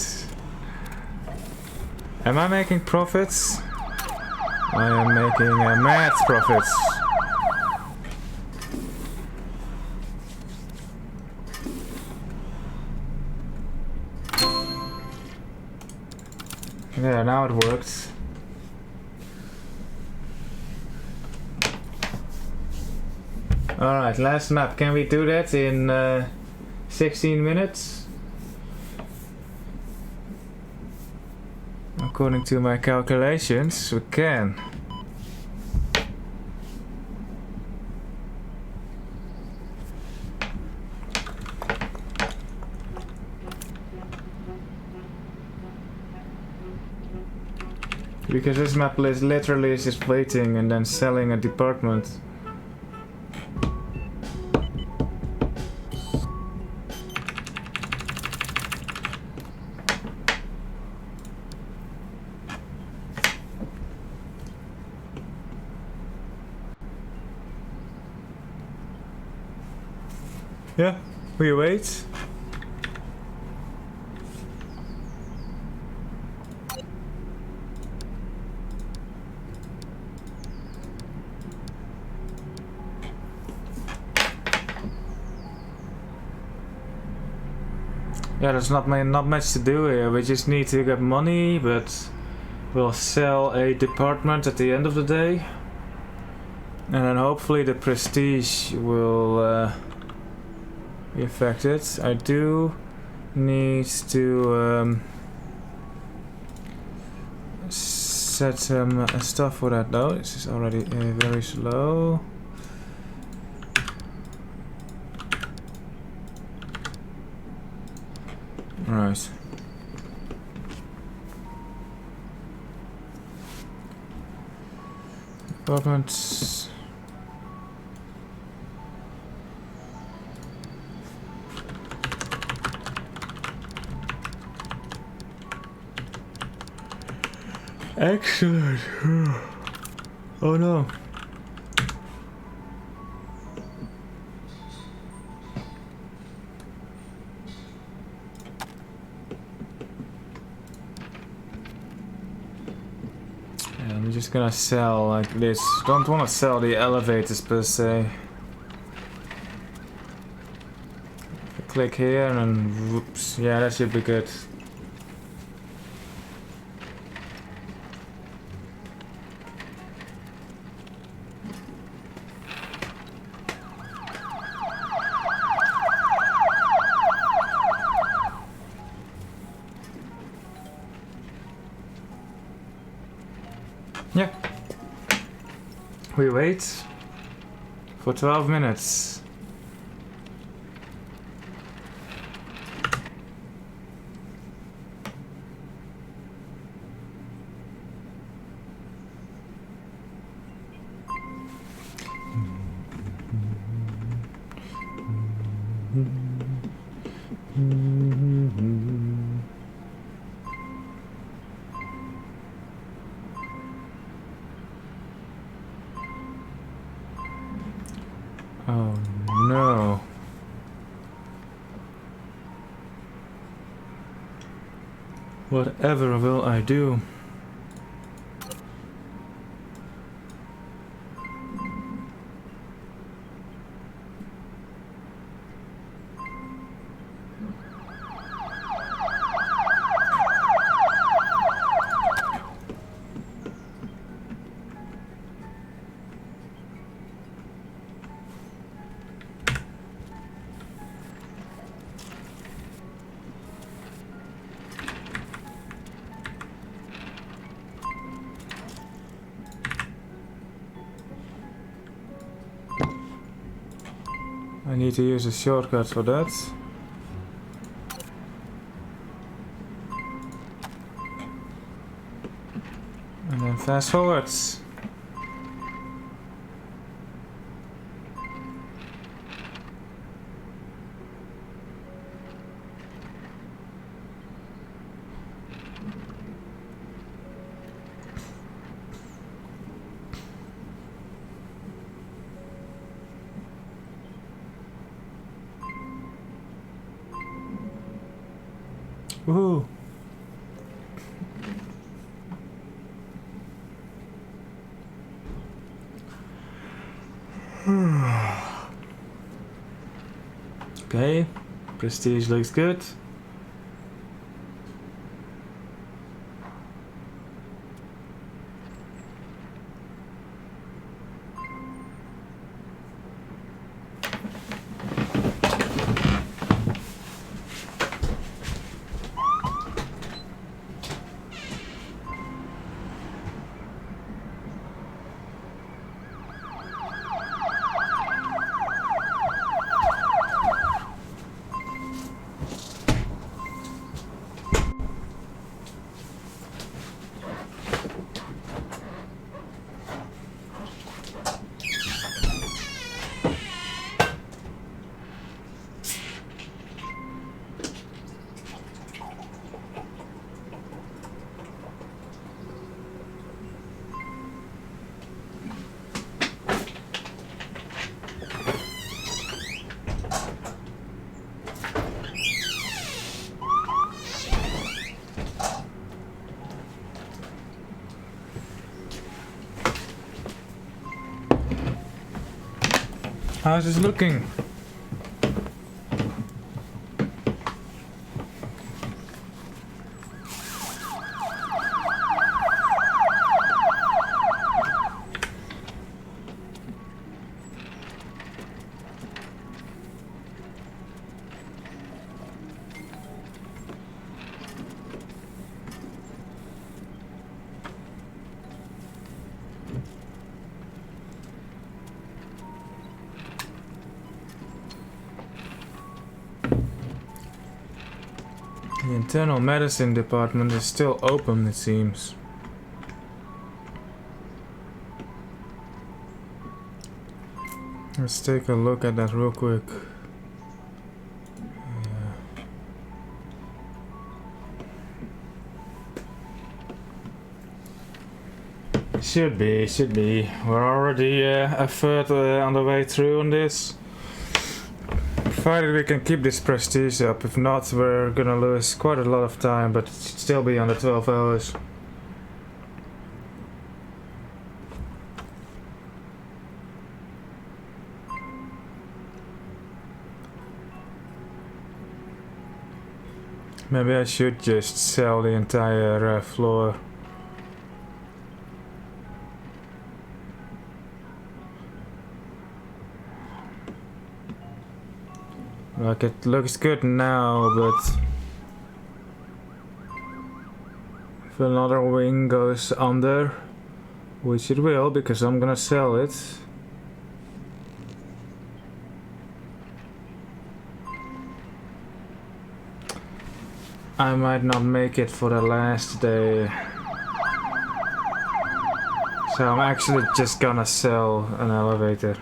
Am I making profits? I am making mad profits. Yeah, now it works. Alright, last map. Can we do that in 16 minutes? According to my calculations, we can. Because this map is literally just waiting and then selling a department. Yeah, we wait. Yeah, there's not much to do here. We just need to get money, but we'll sell a department at the end of the day. And then hopefully the prestige will be affected. I do need to set some stuff for that though. This is already very slow. Right. Departments. Excellent. Oh no. just gonna sell like this. Don't want to sell the elevators per se. Click here and then whoops. Yeah, that should be good. Yeah. We wait for 12 minutes. Oh no. Whatever will I do? I need to use a shortcut for that. And then fast forwards. Woohoo! Okay, prestige looks good. How's this looking? The internal medicine department is still open, it seems. Let's take a look at that real quick. Yeah. Should be. We're already a third on the way through on this. Provided we can keep this prestige up, if not we're gonna lose quite a lot of time, but it should still be under 12 hours. Maybe I should just sell the entire floor. Like, it looks good now, but if another wing goes under, which it will because I'm gonna sell it, I might not make it for the last day. So I'm actually just gonna sell an elevator.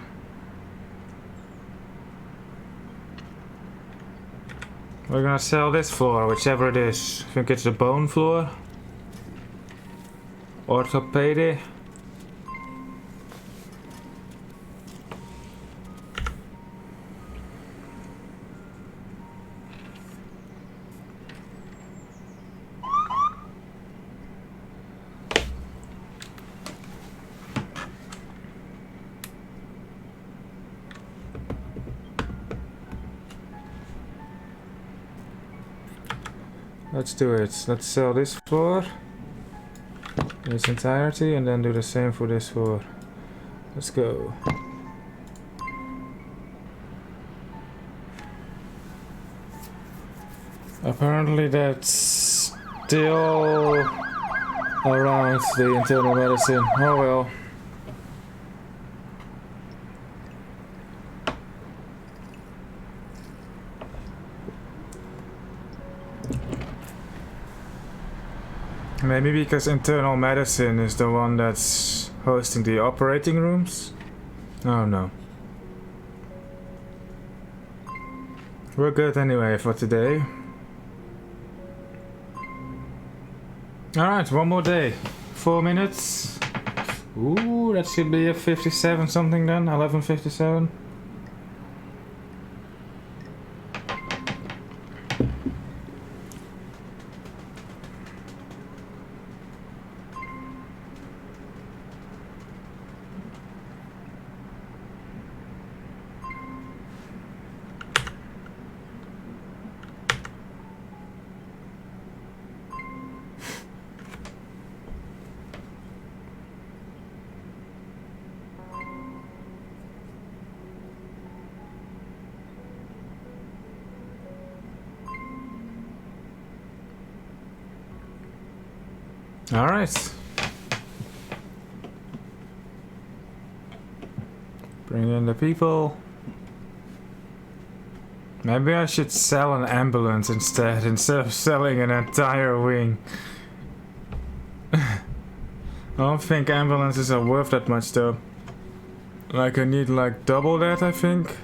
We're gonna sell this floor, whichever it is. I think it's the bone floor. Orthopedic. Let's do it. Let's sell this floor in its entirety and then do the same for this floor. Let's go. Apparently that's still around the internal medicine. Oh well. Maybe because internal medicine is the one that's hosting the operating rooms? Oh no. We're good anyway for today. Alright, one more day. 4 minutes. Ooh, that should be a 57 something then. 11:57. Alright. Bring in the people. Maybe I should sell an ambulance instead of selling an entire wing. I don't think ambulances are worth that much though. Like I need like double that, I think.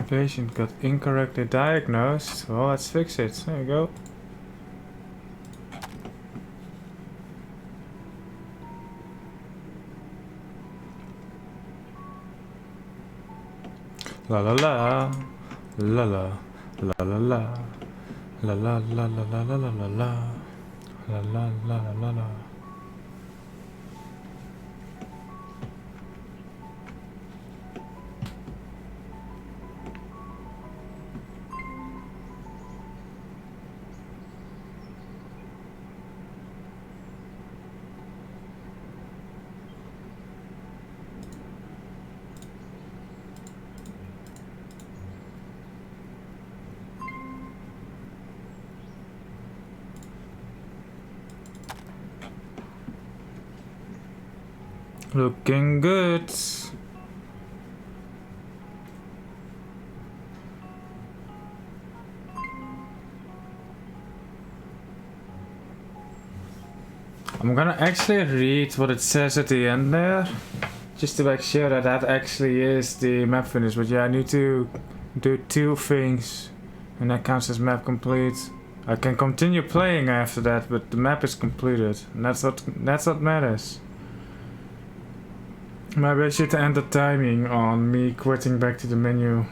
Patient got incorrectly diagnosed. Well, let's fix it. There you go. La la la, la la, la la la, la la la la la la la la la, la la la la la. Looking good. I'm gonna actually read what it says at the end there, just to make sure that that actually is the map finish. But yeah, I need to do 2 things and that counts as map complete. I can continue playing after that, but the map is completed, and that's what matters. Maybe I should end the timing on me quitting back to the menu.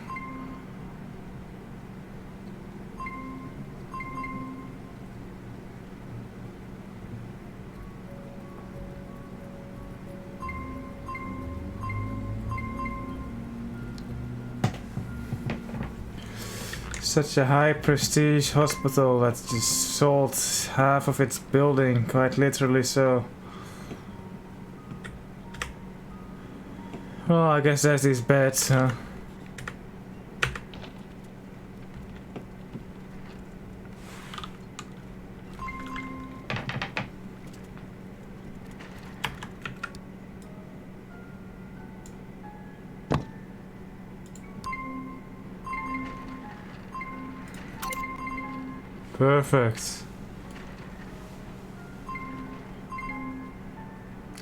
Such a high prestige hospital that just sold half of its building, quite literally so. Well, I guess there's these beds, huh? Perfect.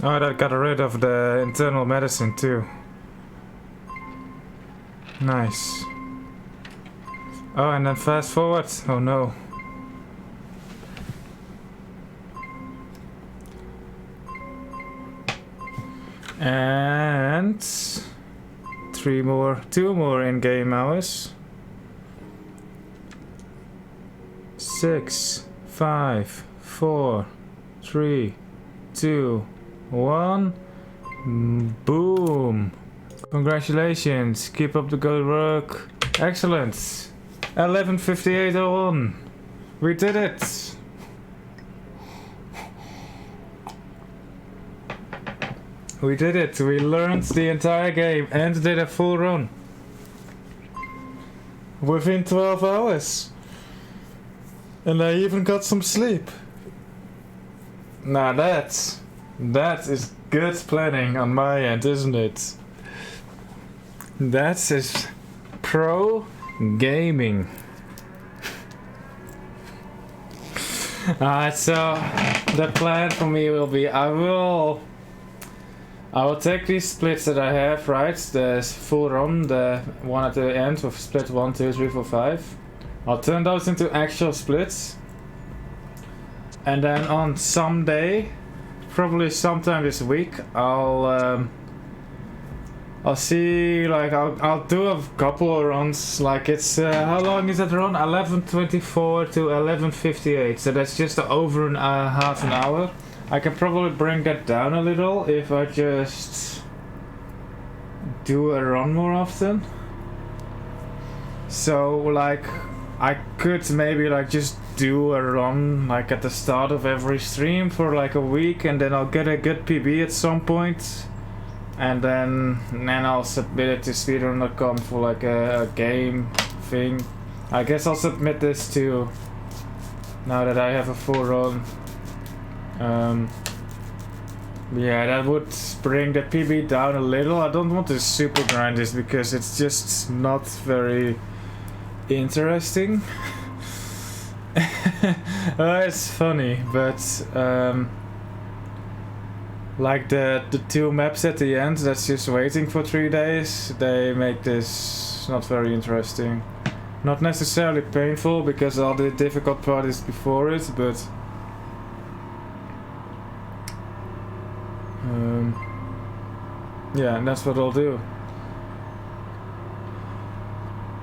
Oh, that got rid of the internal medicine too. Nice. Oh, and then fast forward. Oh no. And 2 more in-game hours. 6, 5, 4, 3, 2, 1. Boom. Congratulations. Keep up the good work. Excellent. 11:58:01. We did it. We did it. We learned the entire game and did a full run. Within 12 hours. And I even got some sleep. Now that is good planning on my end, isn't it? That is pro gaming. So the plan for me will be I will take these splits that I have, right? The full run, the one at the end of split 1, 2, 3, 4, 5. I'll turn those into actual splits. And then on some day, probably sometime this week, I'll see, like, I'll do a couple of runs. Like, it's how long is that run? 11:24 to 11:58. So that's just over half an hour. I can probably bring that down a little if I just do a run more often. So, like, I could maybe like just do a run like at the start of every stream for like a week, and then I'll get a good PB at some point, and then I'll submit it to speedrun.com for like a game thing. I guess I'll submit this too now that I have a full run. Yeah, that would bring the PB down a little. I don't want to super grind this because it's just not very interesting. It's funny, but like the 2 maps at the end that's just waiting for 3 days, they make this not very interesting. Not necessarily painful because all the difficult part is before it, but yeah, and that's what I'll do.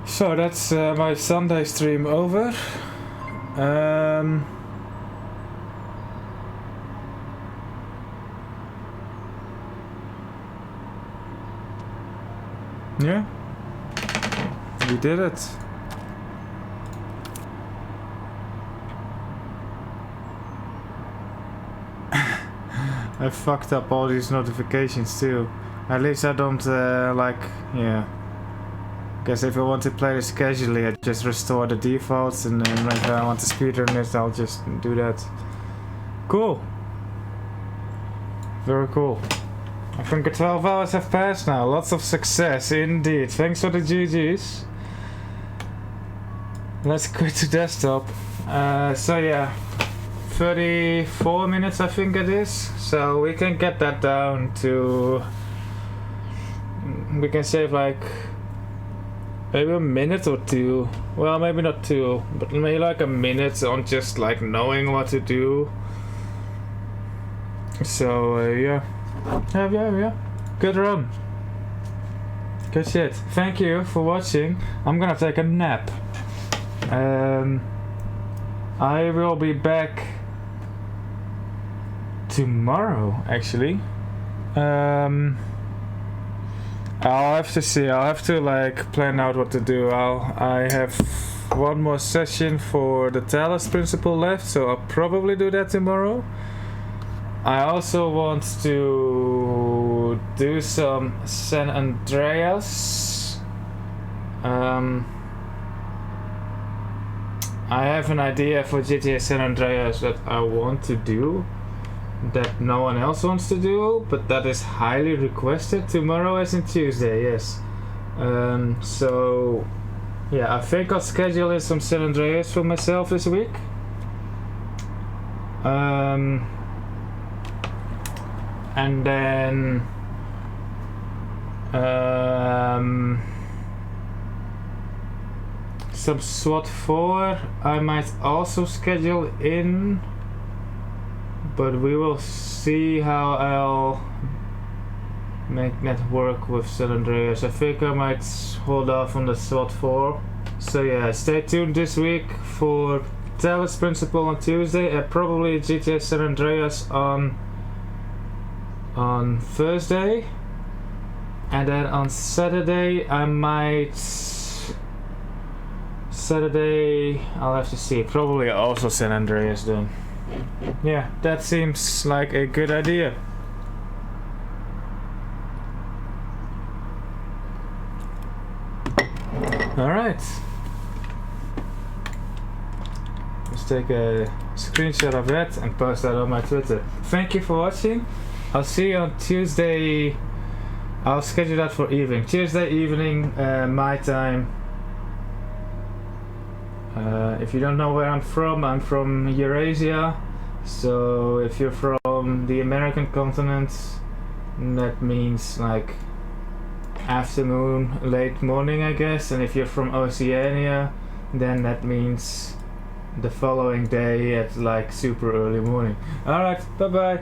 So that's my Sunday stream over. Yeah, we did it. I fucked up all these notifications too. At least I don't yeah. Because if I want to play this casually, I just restore the defaults, and then if I want to speedrun it, I'll just do that. Cool. Very cool. I think 12 hours have passed now. Lots of success indeed. Thanks for the GGs. Let's quit to desktop. So yeah, 34 minutes I think it is. So we can get that down to we can save like maybe a minute or two. Well, maybe not two, but maybe like a minute on just like knowing what to do. So yeah. Good run. Good shit. Thank you for watching. I'm gonna take a nap. I will be back tomorrow, actually. I'll have to see. I'll have to like plan out what to do. I have one more session for the Talos principle left, so I'll probably do that tomorrow. I also want to do some San Andreas. I have an idea for GTA San Andreas that I want to do that no one else wants to do, but that is highly requested. Tomorrow as in Tuesday, yes. So yeah, I think I'll schedule in some San Andreas for myself this week. And then some SWAT 4 I might also schedule in, but we will see how I'll make that work with San Andreas. I think I might hold off on the SWAT 4. So yeah, stay tuned this week for Talos Principle on Tuesday and probably GTA San Andreas on Thursday. And then on Saturday I'll have to see. Probably also San Andreas then. Yeah, that seems like a good idea. Alright. Let's take a screenshot of that and post that on my Twitter. Thank you for watching. I'll see you on Tuesday. I'll schedule that for evening. Tuesday evening, my time. If you don't know where I'm from Eurasia. So if you're from the American continent, that means like afternoon, late morning, I guess. And if you're from Oceania, then that means the following day at like super early morning. Alright, bye bye.